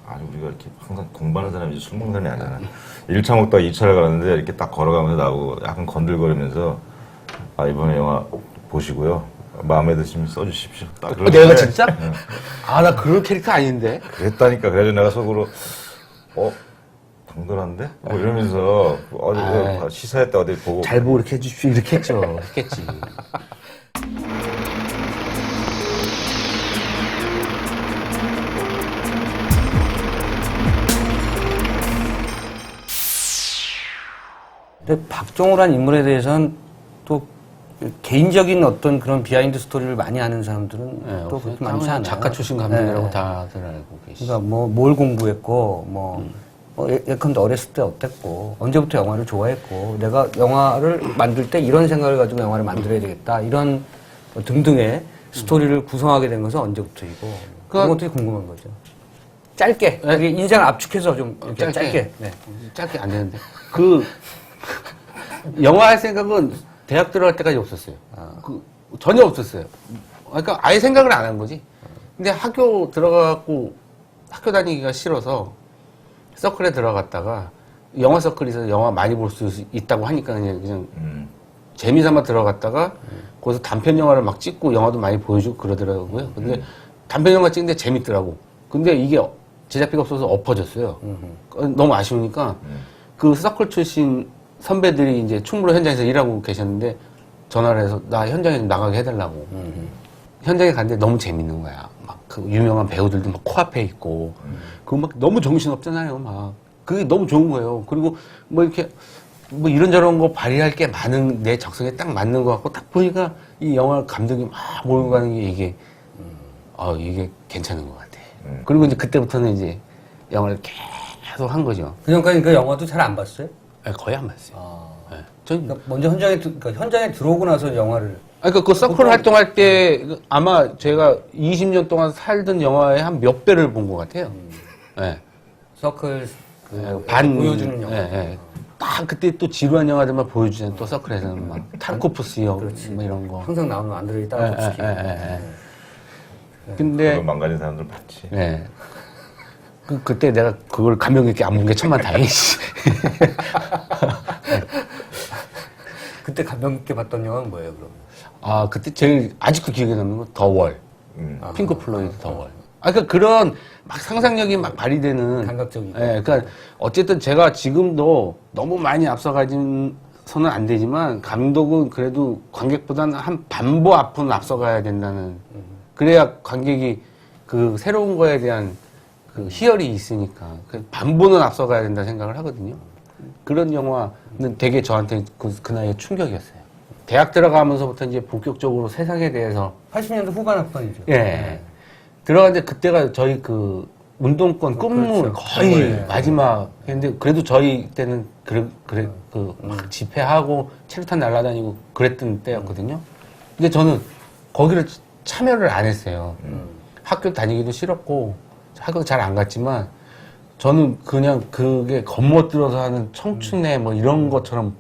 아니 우리가 이렇게 항상 공부하는 사람이지 술 먹는 사람이 아니잖아. 1차 먹다가 2차를 가는데 이렇게 딱 걸어가면서 나하고 약간 건들거리면서 이번에 영화 보시고요. 마음에 드시면 써주십시오. 딱 그러는데, 내가 진짜? 나 그런 캐릭터 아닌데? 그랬다니까. 그래서 내가 속으로 당돌한데? 뭐 이러면서 어디 시사회 때 어디 보고 잘 보고 이렇게 해주십시오. 이렇게 했죠. 했겠지. 근데 박정우란 인물에 대해서는 또 개인적인 어떤 그런 비하인드 스토리를 많이 아는 사람들은 또 그렇게 많지 않아요. 작가 출신 감독이라고 네. 다들 알고 계시죠. 그러니까 뭘 공부했고 예컨대 어렸을 때 어땠고 언제부터 영화를 좋아했고 내가 영화를 만들 때 이런 생각을 가지고 영화를 만들어야 되겠다 이런 등등의 스토리를 구성하게 된 것은 언제부터이고 그런 것들이 궁금한 거죠. 짧게 우리 인생을 압축해서 좀 짧게. 짧게 안 되는데 영화 할 생각은 대학 들어갈 때까지 없었어요. 전혀 없었어요. 그러니까 아예 생각을 안 한 거지. 근데 학교 들어가고 학교 다니기가 싫어서 서클에 들어갔다가 영화 서클에서 영화 많이 볼 수 있다고 하니까 그냥 재미삼아 들어갔다가 거기서 단편 영화를 막 찍고 영화도 많이 보여주고 그러더라고요. 근데 단편 영화 찍는데 재밌더라고. 근데 이게 제작비가 없어서 엎어졌어요. 너무 아쉬우니까 그 서클 출신 선배들이 이제 충무로 현장에서 일하고 계셨는데 전화를 해서 나 현장에 좀 나가게 해달라고. 현장에 갔는데 너무 재밌는 거야. 막 그 유명한 배우들도 막 코앞에 있고 그거 막 너무 정신없잖아요. 막 그게 너무 좋은 거예요. 그리고 뭐 이렇게 뭐 이런저런 거 발휘할 게 많은 내 적성에 딱 맞는 것 같고 딱 보니까 이 영화 감독이 막 몰고 가는 게 이게 이게 괜찮은 것 같아. 그리고 이제 그때부터는 이제 영화를 계속 한 거죠. 그 전까지 그 영화도 잘 안 봤어요? 네, 거의 안 봤어요. 네. 전 그러니까 먼저 그러니까 현장에 들어오고 나서 영화를 그러니까 그 서클 활동할 때 아마 제가 20년 동안 살던 영화의 한 몇 배를 본 것 같아요. 네. 서클 보여주는 영화. 딱 그때 또 지루한 영화들만 보여주잖아요. 또 서클에서는 막 탈코프스요, 뭐 이런 거. 항상 나오는 안드레이 따라붙이기. 근데 그거 망가진 사람들 봤지. 네. 그때 내가 그걸 감명 깊게 안 본 게 천만 다행이지. 그때 감명 깊게 봤던 영화는 뭐예요, 그럼? 그때 제일 아직도 기억에 남는 건 더 월. 핑크 플로이드 더 월. 그러니까 그런 막 상상력이 막 발휘되는. 감각적이고. 예, 그러니까 어쨌든 제가 지금도 너무 많이 앞서가서는 안 되지만 감독은 그래도 관객보다는 한 반보 앞은 앞서가야 된다는. 그래야 관객이 그 새로운 거에 대한 그 희열이 있으니까 그 반보는 앞서가야 된다 생각을 하거든요. 그런 영화는 되게 저한테 그 나이에 충격이었어요. 대학 들어가면서부터 이제 본격적으로 세상에 대해서 80년대 후반 학번이죠. 예. 들어갔는데 그때가 저희 그 운동권 끝물 그렇죠. 거의 네. 마지막인데 그래도 저희 때는 막 집회하고 체류탄 날아다니고 그랬던 때였거든요. 근데 저는 거기를 참여를 안 했어요. 학교 다니기도 싫었고 학교 잘 안 갔지만 저는 그냥 그게 겉멋들어서 하는 청춘의 뭐 이런 것처럼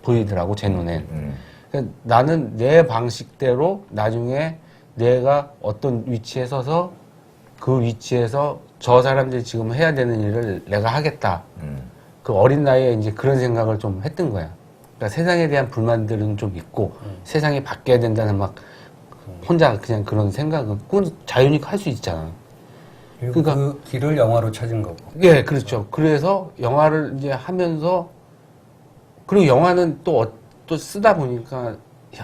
보이더라고 제 눈엔. 그러니까 나는 내 방식대로 나중에 내가 어떤 위치에 서서 그 위치에서 저 사람들이 지금 해야 되는 일을 내가 하겠다. 그 어린 나이에 이제 그런 생각을 좀 했던 거야. 그러니까 세상에 대한 불만들은 좀 있고 세상이 바뀌어야 된다는 막 혼자 그냥 그런 생각은 그건 자연히 할 수 있잖아. 그리고 그러니까- 그 길을 영화로 찾은 거고. 예, 그렇죠. 그래서 영화를 이제 하면서 그리고 영화는 또 쓰다 보니까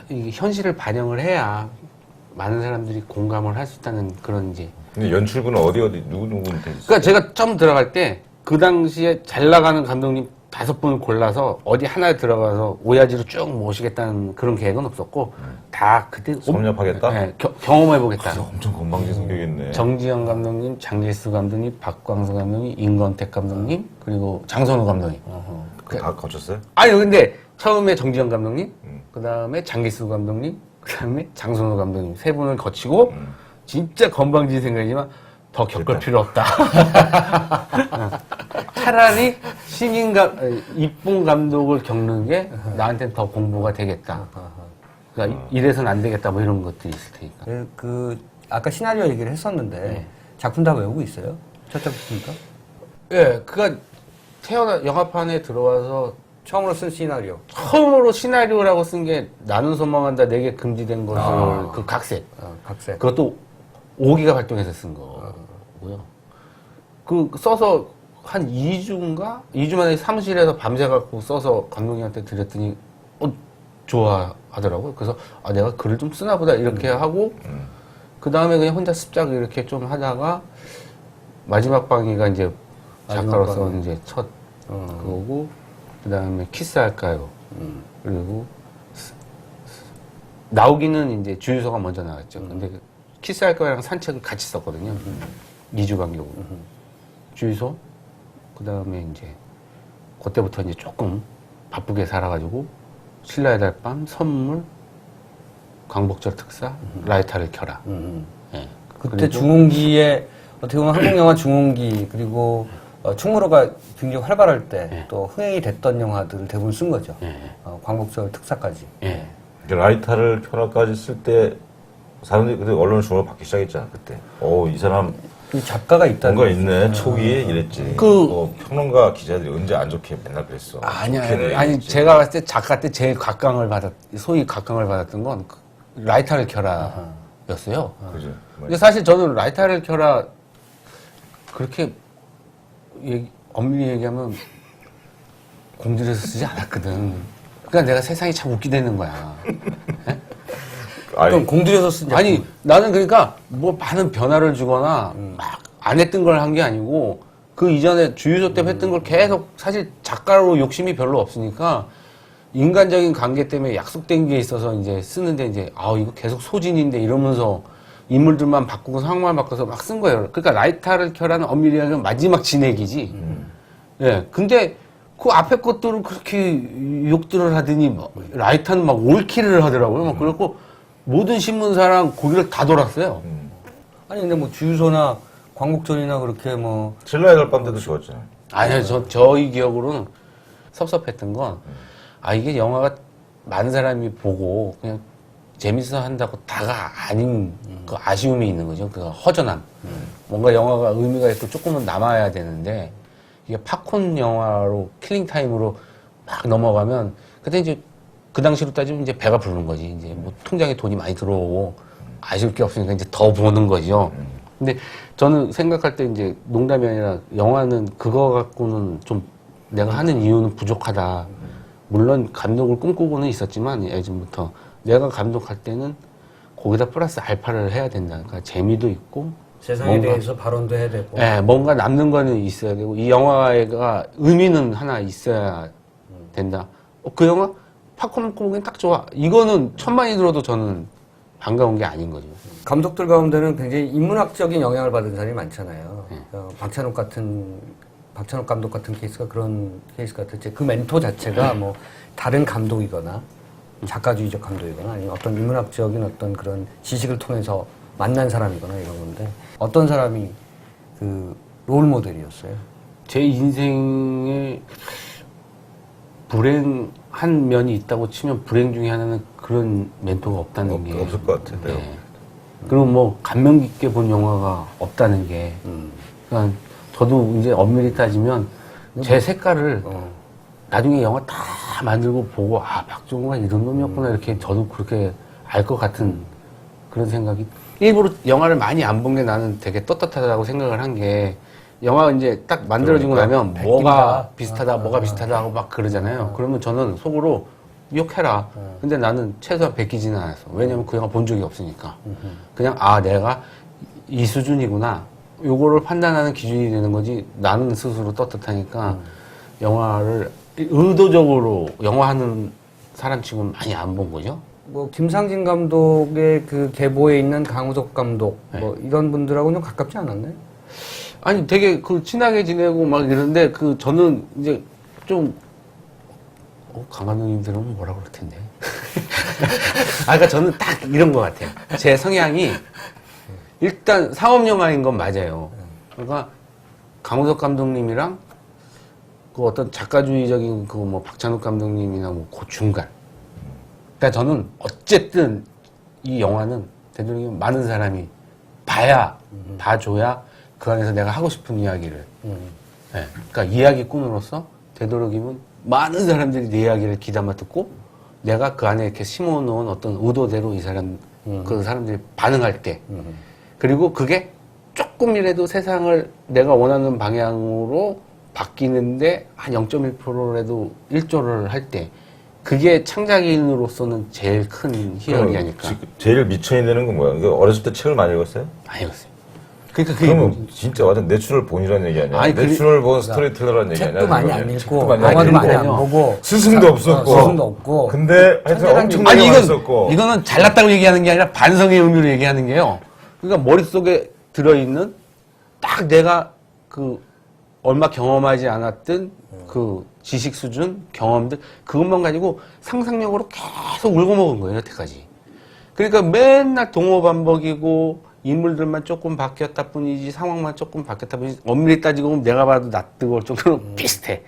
이게 현실을 반영을 해야 많은 사람들이 공감을 할 수 있다는 그런 이제. 근데 연출부는 누구한테 있어? 그러니까 제가 처음 들어갈 때 그 당시에 잘 나가는 감독님 5분을 골라서 어디 하나에 들어가서 오야지로 쭉 모시겠다는 그런 계획은 없었고 다 그때 섭렵하겠다? 네, 경험해보겠다. 엄청 건방진 성격이겠네. 정지영 감독님, 장길수 감독님, 박광수 감독님, 임건택 감독님, 그리고 장선우 감독님. 다 거쳤어요? 아니 근데 처음에 정지영 감독님, 그 다음에 장길수 감독님, 그 다음에 장선우 감독님 세 분을 거치고 진짜 건방진 생각이지만 더 겪을 필요 없다. 차라리 이쁜 감독을 겪는 게 나한테는 더 공부가 되겠다. 그러니까 이래서는 안 되겠다 뭐 이런 것들이 있을 테니까. 아까 시나리오 얘기를 했었는데 네. 작품 다 외우고 있어요? 첫 작품부터? 예, 그니까 영화판에 들어와서 처음으로 쓴 시나리오. 처음으로 시나리오라고 쓴 게 나는 소망한다 내게 금지된 것을 그 각색. 각색. 그것도 5기가 발동해서 쓴 거고요. 그 써서 한 2주인가? 2주 만에 사무실에서 밤새 갖고 써서 감독님한테 드렸더니 좋아하더라고요. 그래서 내가 글을 좀 쓰나 보다 이렇게 하고 그 다음에 그냥 혼자 습작 이렇게 좀 하다가 마지막 방위가 이제 작가로서 이제 첫 그거고 그 다음에 키스할까요? 그리고 나오기는 이제 주유소가 먼저 나왔죠. 근데 키스할까요랑 산책을 같이 썼거든요. 2주 간격으로. 주유소, 그 다음에 이제 그때부터 이제 조금 바쁘게 살아가지고 신라의 달밤, 선물, 광복절 특사, 라이터를 켜라. 음. 예. 그때 그리고 중흥기에 어떻게 보면 한국 영화 중흥기 그리고 충무로가 굉장히 활발할 때 예. 또 흥행이 됐던 영화들을 대부분 쓴 거죠. 예. 광복절 특사까지. 예. 라이터를 켜라까지 쓸 때 사람들이 그때 언론 주목을 받기 시작했잖아 그때. 이 사람 이 작가가 있다는 뭔가 있네 초기에 이랬지. 평론가 기자들이 언제 안 좋게 맨날 그랬어. 아니야. 좋게 아니 얘기했지. 제가 봤을 때 작가 때 제일 소위 각광을 받았던 건 라이터를 켜라였어요. 그죠. 근데 사실 저는 라이터를 켜라 그렇게 엄밀히 얘기하면 공들여서 쓰지 않았거든. 그러니까 내가 세상이 참 웃기다는 거야. 그럼 공들여서 쓴 작품. 아니 나는 그러니까 뭐 많은 변화를 주거나 막 안 했던 걸 한 게 아니고 그 이전에 주유소 때 했던 걸 계속 사실 작가로 욕심이 별로 없으니까 인간적인 관계 때문에 약속된 게 있어서 이제 쓰는데 이제 이거 계속 소진인데 이러면서 인물들만 바꾸고 상황만 바꿔서 막 쓴 거예요. 그러니까 라이터를 켜라는 엄밀히 하면 마지막 진액이지. 예. 근데 그 앞에 것들은 그렇게 욕들을 하더니 막 라이터는 막 올킬을 하더라고요. 막 그래갖고 모든 신문사랑 고개를 다 돌았어요. 아니 근데 뭐 주유소나 광복절이나 그렇게 뭐 신라의 달밤 때도 좋았잖아. 아니요, 저희 기억으로는 섭섭했던 건, 이게 영화가 많은 사람이 보고 그냥 재밌어 한다고 다가 아닌 그 아쉬움이 있는 거죠. 그 허전함. 뭔가 영화가 의미가 있고 조금은 남아야 되는데, 이게 팝콘 영화로 킬링타임으로 막 넘어가면, 그때 이제 그 당시로 따지면 이제 배가 부르는 거지. 이제 뭐 통장에 돈이 많이 들어오고, 아쉬울 게 없으니까 이제 더 보는 거죠. 근데 저는 생각할 때 이제 농담이 아니라 영화는 그거 갖고는 좀 내가 하는 이유는 부족하다. 물론 감독을 꿈꾸고는 있었지만 예전부터 내가 감독할 때는 거기다 플러스 알파를 해야 된다. 그러니까 재미도 있고 세상에 대해서 발언도 해야 되고. 뭔가 남는 거는 있어야 되고 이 영화가 의미는 하나 있어야 된다. 그 영화 팝콘 보기엔 딱 좋아. 이거는 천만이 들어도 저는 반가운 게 아닌 거죠. 감독들 가운데는 굉장히 인문학적인 영향을 받은 사람이 많잖아요. 박찬욱 감독 같은 케이스가 그런 케이스 같았지. 그 멘토 자체가 뭐 다른 감독이거나 작가주의적 감독이거나 아니면 어떤 인문학적인 어떤 그런 지식을 통해서 만난 사람이거나 이런 건데 어떤 사람이 그 롤 모델이었어요? 제 인생에 불행한 면이 있다고 치면 불행 중에 하나는 그런 멘토가 없다는 게 없을 것 같아. 내가. 그리고 뭐 감명 깊게 본 영화가 없다는 게 그러니까 저도 이제 엄밀히 따지면 제 색깔을 나중에 영화 다 만들고 보고 박정호가 이런 놈이었구나 이렇게 저도 그렇게 알 것 같은 그런 생각이 일부러 영화를 많이 안 본 게 나는 되게 떳떳하다고 생각을 한 게 영화가 이제 딱 만들어지고 나면 뭐가 비슷하다 뭐가 비슷하다 하고 막 그러잖아요. 그러면 저는 속으로 욕해라. 근데 나는 최소한 베끼지는 않았어. 왜냐면 그 영화 본 적이 없으니까. 그냥 내가 이 수준이구나. 요거를 판단하는 기준이 되는 거지. 나는 스스로 떳떳하니까 영화를 의도적으로 영화하는 사람치고는 많이 안 본 거죠. 뭐 김상진 감독의 그 계보에 있는 강우석 감독 뭐 이런 분들하고는 좀 가깝지 않았나요? 아니 되게 친하게 지내고 막 이러는데 저는 이제 좀 강 감독님 들으면 뭐라 그럴 텐데. 그러니까 저는 딱 이런 것 같아요. 제 성향이 일단 상업 영화인 건 맞아요. 그러니까 강우석 감독님이랑 그 어떤 작가주의적인 그 뭐 박찬욱 감독님이나 뭐 그 중간. 그러니까 저는 어쨌든 이 영화는 되도록이면 많은 사람이 봐줘야 그 안에서 내가 하고 싶은 이야기를. 네. 그러니까 이야기꾼으로서 되도록이면 많은 사람들이 내 이야기를 귀담아 듣고 내가 그 안에 이렇게 심어놓은 어떤 의도대로 그 사람들이 반응할 때 그리고 그게 조금이라도 세상을 내가 원하는 방향으로 바뀌는데 한 0.1%라도 일조를 할 때 그게 창작인으로서는 제일 큰 희열이 아닐까. 제일 미천이 되는 건 뭐야? 어렸을 때 책을 많이 읽었어요? 많이 읽었어요. 그러니까 그게 그러면 진짜 완전 내추럴 본이라는 얘기 아니야? 내추럴 본 스토리텔러라는 얘기 아니야? 책도 많이 안 그거는? 읽고 책도 많이 영화도 안 많이 안 읽고. 보고 스승도 없었고. 스승도 없고. 근데 하여튼 천재라는 엄청나게 많았었고. 이거는 잘났다고 얘기하는 게 아니라 반성의 의미로 얘기하는 게요. 그러니까 머릿속에 들어있는 딱 내가 얼마 경험하지 않았던 그 지식 수준, 경험들, 그것만 가지고 상상력으로 계속 울고 먹은 거예요, 여태까지. 그러니까 맨날 동호 반복이고, 인물들만 조금 바뀌었다 뿐이지 상황만 조금 바뀌었다 뿐이지 엄밀히 따지고 보면 내가 봐도 낯뜨거울 정도로 비슷해.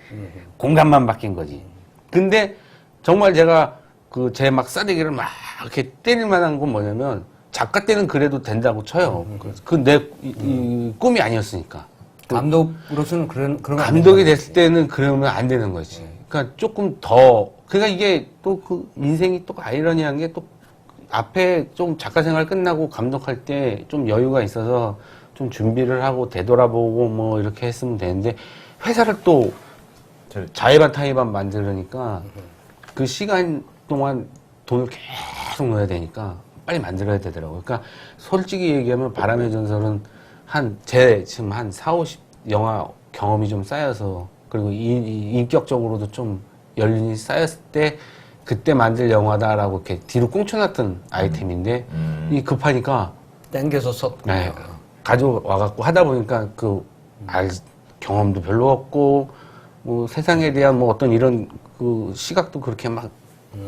공간만 바뀐 거지. 근데 정말 제가 그 제 막 싸대기를 막 이렇게 때릴 만한 건 뭐냐면 작가 때는 그래도 된다고 쳐요. 그 내 꿈이 아니었으니까. 감독으로서는 그런 감독이 됐을 때는 그러면 안 되는 거지. 그러니까 조금 더, 그러니까 이게 또 그 인생이 또 아이러니한 게 또 앞에 좀 작가 생활 끝나고 감독할 때 좀 여유가 있어서 좀 준비를 하고 되돌아보고 뭐 이렇게 했으면 되는데 회사를 또 자의반 타의반 만들으니까 그 시간 동안 돈을 계속 넣어야 되니까 빨리 만들어야 되더라고요. 그러니까 솔직히 얘기하면 바람의 전설은 지금 한 40, 50 영화 경험이 좀 쌓여서 그리고 인격적으로도 좀 연륜이 쌓였을 때 그때 만들 영화다라고 이렇게 뒤로 꽁쳐놨던 아이템인데 이 급하니까 땡겨서 썼고. 네, 가져와갖고 하다 보니까 경험도 별로 없고 뭐 세상에 대한 뭐 어떤 이런 그 시각도 그렇게 막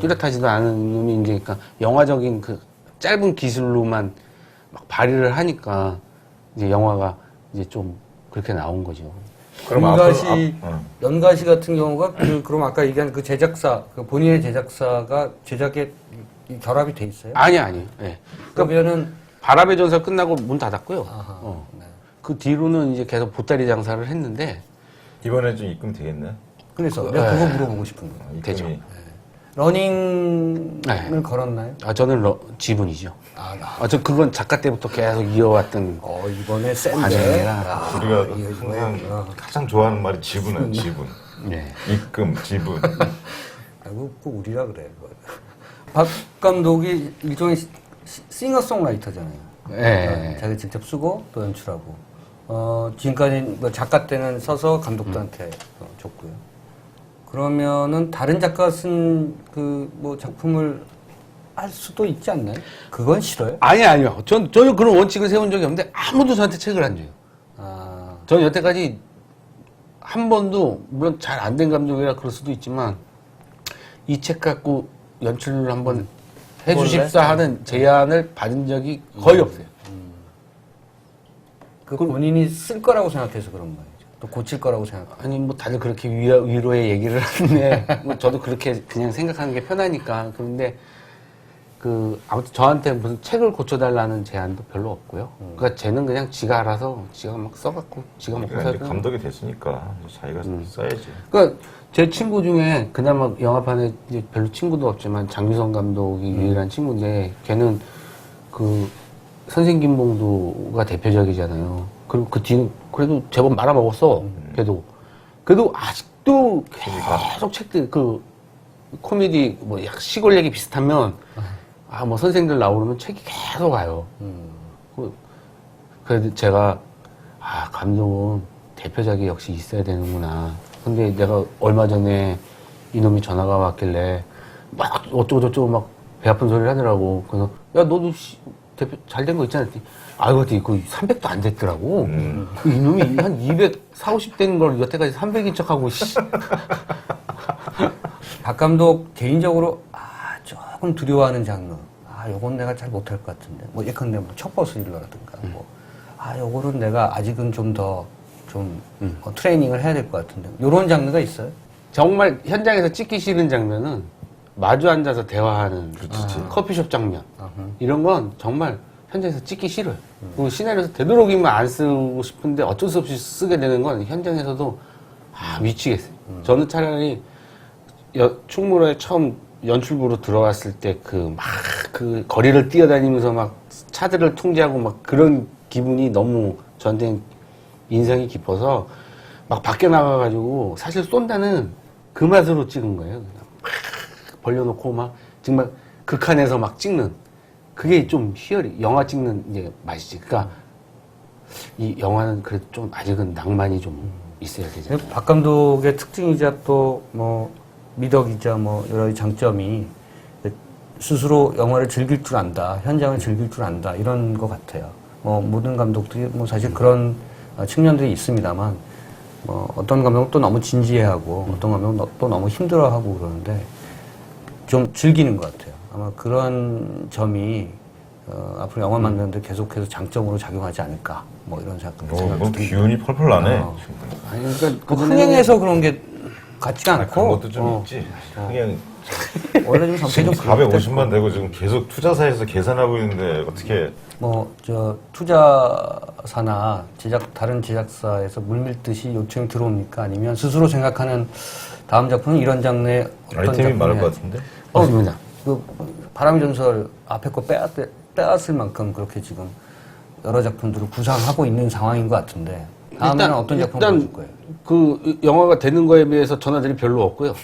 뚜렷하지도 않은 놈이 이제 그러니까 영화적인 그 짧은 기술로만 막 발휘를 하니까 이제 영화가 이제 좀 그렇게 나온 거죠. 연가시 같은 경우가 그럼 아까 얘기한 그 제작사, 그 본인의 제작사가 제작에 이 결합이 돼 있어요? 아니요. 예. 그러면은 바람의 전설 끝나고 문 닫았고요. 아하, 네. 그 뒤로는 이제 계속 보따리 장사를 했는데 이번에 좀 입금 되겠네. 그래서 내가 그거 물어보고 싶은 거예요. 입금이. 되죠. 러닝을 네. 걸었나요? 저는 지분이죠. 저 그건 작가 때부터 계속 이어왔던 이번에 센데. 과정이라. 우리가 항상 가장 좋아하는 말이 지분이야, 지분. 네. 입금, 지분. 아이고, 꼭 우리라 그래. 그거. 박 감독이 일종의 싱어송라이터잖아요. 네. 자기 직접 쓰고 또 연출하고. 지금까지 뭐 작가 때는 써서 감독들한테 줬고요. 그러면은 다른 작가가 쓴 그 뭐 작품을 할 수도 있지 않나요? 그건 싫어요? 아니요. 저는 그런 원칙을 세운 적이 없는데 아무도 저한테 책을 안 줘요. 저는 여태까지 한 번도 물론 잘 안 된 감독이라 그럴 수도 있지만 이 책 갖고 연출을 한번 해주십사 하는 제안을 받은 적이 거의 없어요. 그 본인이 쓸 거라고 생각해서 그런 거예요. 또 고칠 거라고 생각. 아니 뭐 다들 그렇게 위로의 얘기를 하는데 뭐 저도 그렇게 그냥 생각하는 게 편하니까. 그런데 그 아무튼 저한테 무슨 책을 고쳐달라는 제안도 별로 없고요. 그러니까 쟤는 그냥 지가 알아서 지가 막 써갖고 지가 먹고 그러니까 이제 살고. 감독이 됐으니까 이제 자기가 써야지. 그러니까 제 친구 중에 그나마 영화판에 이제 별로 친구도 없지만 장유성 감독이 유일한 친구인데 걔는 그 선생 김봉두가 대표적이잖아요. 그리고 그 뒤는 그래도 제법 말아먹었어. 그래도 아직도 계속 책들 그 코미디 뭐 약 시골 얘기 비슷하면 뭐 선생들 나오면 책이 계속 와요. 그래도 제가 감독은 대표작이 역시 있어야 되는구나. 근데 내가 얼마 전에 이놈이 전화가 왔길래 막 어쩌고저쩌고 막 배 아픈 소리를 하더라고. 그래서 야 너도 대표 잘 된 거 있잖아. 아이고 그 300도 안 됐더라고. 그 이놈이 한 240, 50된 걸 여태까지 300인 척하고 박 감독 개인적으로 조금 두려워하는 장르. 요건 내가 잘 못할 것 같은데. 뭐 예컨대 뭐 첩보스릴러라든가. 요거는 내가 아직은 좀 더 트레이닝을 해야 될 것 같은데. 요런 장르가 있어요? 정말 현장에서 찍기 싫은 장면은 마주 앉아서 대화하는 커피숍 장면 이런 건 정말 현장에서 찍기 싫어요. 그리고 시나리오에서 되도록이면 안 쓰고 싶은데 어쩔 수 없이 쓰게 되는 건 현장에서도 미치겠어요. 저는 차라리 충무로에 처음 연출부로 들어왔을 때 그 거리를 뛰어다니면서 막 차들을 통제하고 막 그런 기분이 너무 저한테는 인상이 깊어서 막 밖에 나가가지고 사실 쏜다는 그 맛으로 찍은 거예요. 그냥 막 벌려놓고 막 정말 극한에서 막 찍는 그게 좀 희열이 영화 찍는 이제 맛이지. 그러니까 이 영화는 그래도 좀 아직은 낭만이 좀 있어야 되잖아요. 박 감독의 특징이자 또 뭐 미덕이자 뭐 여러 가지 장점이 스스로 영화를 즐길 줄 안다, 현장을 즐길 줄 안다 이런 것 같아요. 뭐 모든 감독들이 뭐 사실 그런 측면들이 있습니다만 뭐 어떤 감독은 또 너무 진지해하고 어떤 감독은 또 너무 힘들어하고 그러는데 좀 즐기는 것 같아요. 아마 그런 점이 앞으로 영화 만드는데 계속해서 장점으로 작용하지 않을까 뭐 이런 뭐 생각도 기운이 펄펄 나네. 어. 지금. 아니 그러니까 그 흥행해서 그런 게 같지가 그런 않고 것도 좀 있지. 그냥 원래 좀 성격이 지금 좀 450만 되고 지금 계속 투자사에서 계산하고 있는데 어떻게 뭐저 투자사나 다른 제작사에서 물밀듯이 요청이 들어옵니까? 아니면 스스로 생각하는 다음 작품은 이런 장르의 어떤 아이템이 많을 작품이야? 것 같은데? 맞습니다. 그 바람의 전설 앞에 거 빼앗을 만큼 그렇게 지금 여러 작품들을 구상하고 있는 상황인 것 같은데 다음에는 어떤 작품 보여줄 거예요? 그 영화가 되는 거에 비해서 전화들이 별로 없고요.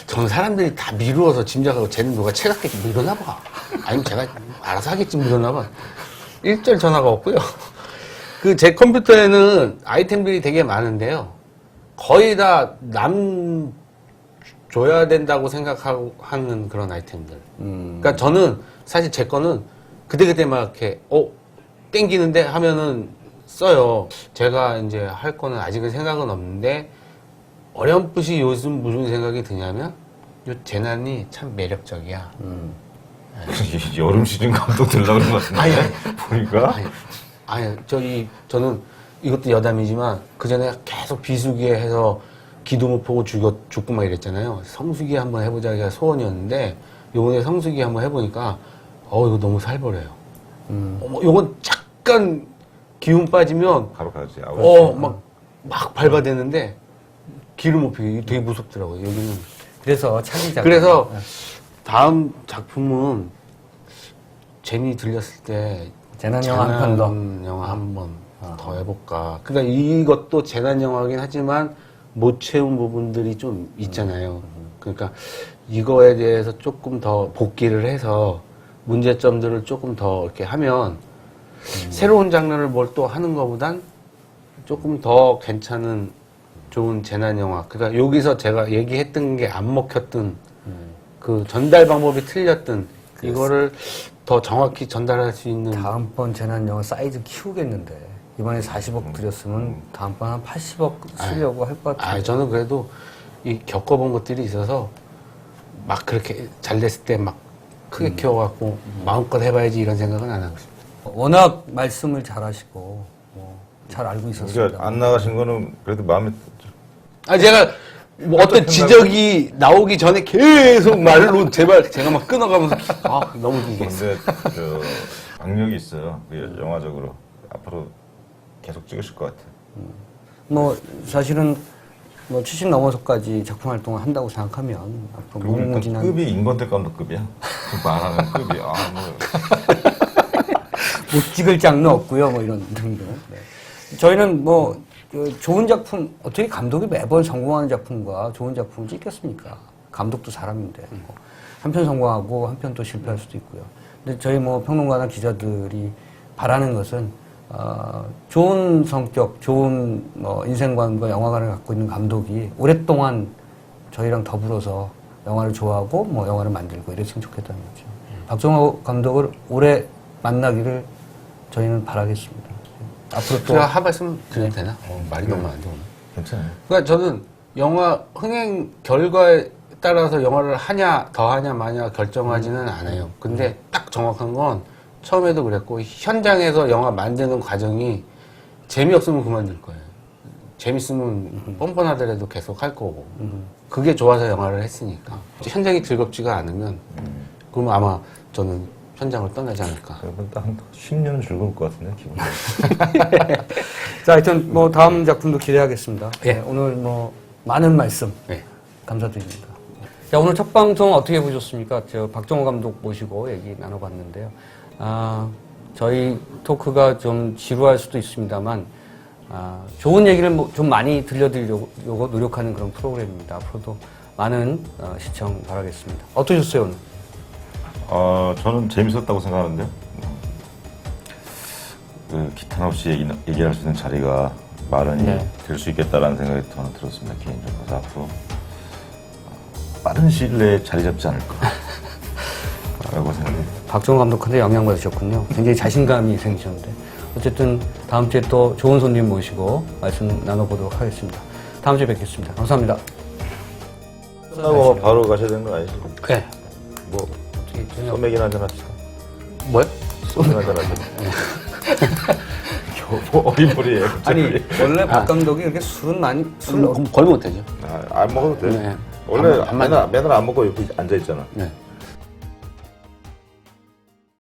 저는 사람들이 다 미루어서 짐작하고 쟤는 누가 채갔겠지 미루나 봐. 아니면 제가 알아서 하겠지 미루나 봐. 일절 전화가 없고요. 그 제 컴퓨터에는 아이템들이 되게 많은데요. 거의 다 남 줘야 된다고 생각하고 하는 그런 아이템들. 그러니까 저는 사실 제 거는 그때그때 막 이렇게 땡기는데 하면은 써요. 제가 이제 할 거는 아직은 생각은 없는데 어렴풋이 요즘 무슨 생각이 드냐면 요 재난이 참 매력적이야. 여름 시즌 감독 들으려고 그런 것 같은데? 보니까? 저는 이것도 여담이지만 그 전에 계속 비수기에 해서 기도 못 보고 죽고 막 이랬잖아요. 성수기 한번 해보자가 소원이었는데 요번에 성수기 한번 해보니까 이거 너무 살벌해요. 요건 잠깐 기운 빠지면 바로 가지. 막 밟아대는데 길을 못 피게 이게 되게 무섭더라고요. 여기는. 그래서 차기 작품. 그래서 다음 작품은 재미 들렸을 때 재난 영화 한 편 더. 영화 한 번 더 해볼까. 그러니까 이것도 재난 영화긴 하지만 못 채운 부분들이 좀 있잖아요. 그러니까 이거에 대해서 조금 더 복기를 해서 문제점들을 조금 더 이렇게 하면 새로운 장르를 뭘 또 하는 것보단 조금 더 괜찮은 좋은 재난 영화. 그러니까 여기서 제가 얘기했던 게 안 먹혔던 그 전달 방법이 틀렸던 이거를 더 정확히 전달할 수 있는 다음번 재난 영화 사이즈 키우겠는데 이번에 40억 들였으면 다음번 한 80억 쓰려고 할 것 같아요. 저는 그래도 이 겪어본 것들이 있어서 막 그렇게 잘 됐을 때 막 크게 키워갖고 마음껏 해봐야지 이런 생각은 안 하고 있습니다. 워낙 말씀을 잘하시고 잘 알고 있었습니다. 그러니까 안 나가신 거는 그래도 마음에 제가 뭐 어떤 지적이 나오기 전에 계속 말로 제가 막 끊어가면서 너무 길게 했어. 근데 악력이 있어요. 그 영화적으로 앞으로 계속 찍으실 것 같아요. 뭐 사실은 70 넘어서까지 작품 활동을 한다고 생각하면 앞으로 그리고 일단 무궁무진한 급이 임건택 감독급이야. 말하는 급이 못 찍을 장르 없고요, 뭐 이런 등등. 네. 저희는 좋은 작품 어떻게 감독이 매번 성공하는 작품과 좋은 작품을 찍겠습니까? 감독도 사람인데 한 편 성공하고 한 편 또 실패할 수도 있고요. 근데 저희 평론가나 기자들이 바라는 것은 좋은 성격, 좋은 인생관과 영화관을 갖고 있는 감독이 오랫동안 저희랑 더불어서 영화를 좋아하고 영화를 만들고 이랬으면 좋겠다는 거죠. 박정호 감독을 오래 만나기를 저희는 바라겠습니다. 앞으로 또 제가 한 말씀 드려도 되나? 말이 너무 안 좋네. 괜찮아요. 그러니까 저는 영화 흥행 결과에 따라서 영화를 더 하냐 마냐 결정하지는 않아요. 근데 딱 정확한 건 처음에도 그랬고 현장에서 영화 만드는 과정이 재미없으면 그만둘 거예요. 재밌으면 뻔뻔하더라도 계속 할 거고 그게 좋아서 영화를 했으니까 현장이 즐겁지가 않으면 그러면 아마 저는 현장을 떠나지 않을까. 그러면 한 10년은 즐거울 것 같은데 기분. 자, 하여튼 다음 작품도 기대하겠습니다. 예. 네, 오늘 많은 말씀 네. 감사드립니다. 자, 오늘 첫 방송 어떻게 보셨습니까? 박정호 감독 모시고 얘기 나눠봤는데요. 저희 토크가 좀 지루할 수도 있습니다만 좋은 얘기를 좀 많이 들려드리려고 노력하는 그런 프로그램입니다. 앞으로도 많은 시청 바라겠습니다. 어떠셨어요, 오늘? 저는 재밌었다고 생각하는데요. 기탄 없이 얘기를 할 수 있는 자리가 마련이 될 수 있겠다라는 생각이 저는 들었습니다. 개인적으로. 그래서 앞으로 빠른 시일 내에 자리 잡지 않을까 라고 생각합니다. 박정호 감독한테 영향받으셨군요. 굉장히 자신감이 생기셨는데. 어쨌든 다음 주에 또 좋은 손님 모시고 말씀 나눠보도록 하겠습니다. 다음 주에 뵙겠습니다. 감사합니다. 끝나고 바로 가셔야 되는 거 아니시죠? 네. 뭐 소맥이나 한잔 합시다. 뭐요? 소주 한잔 하자. 뭐 어린머리에 아니 원래 박 감독이 이렇게 술은 많이 술 거의 못하죠. 안 먹어도 돼. 네. 원래 안 맨날 안 먹고 옆에 앉아 있잖아. 네.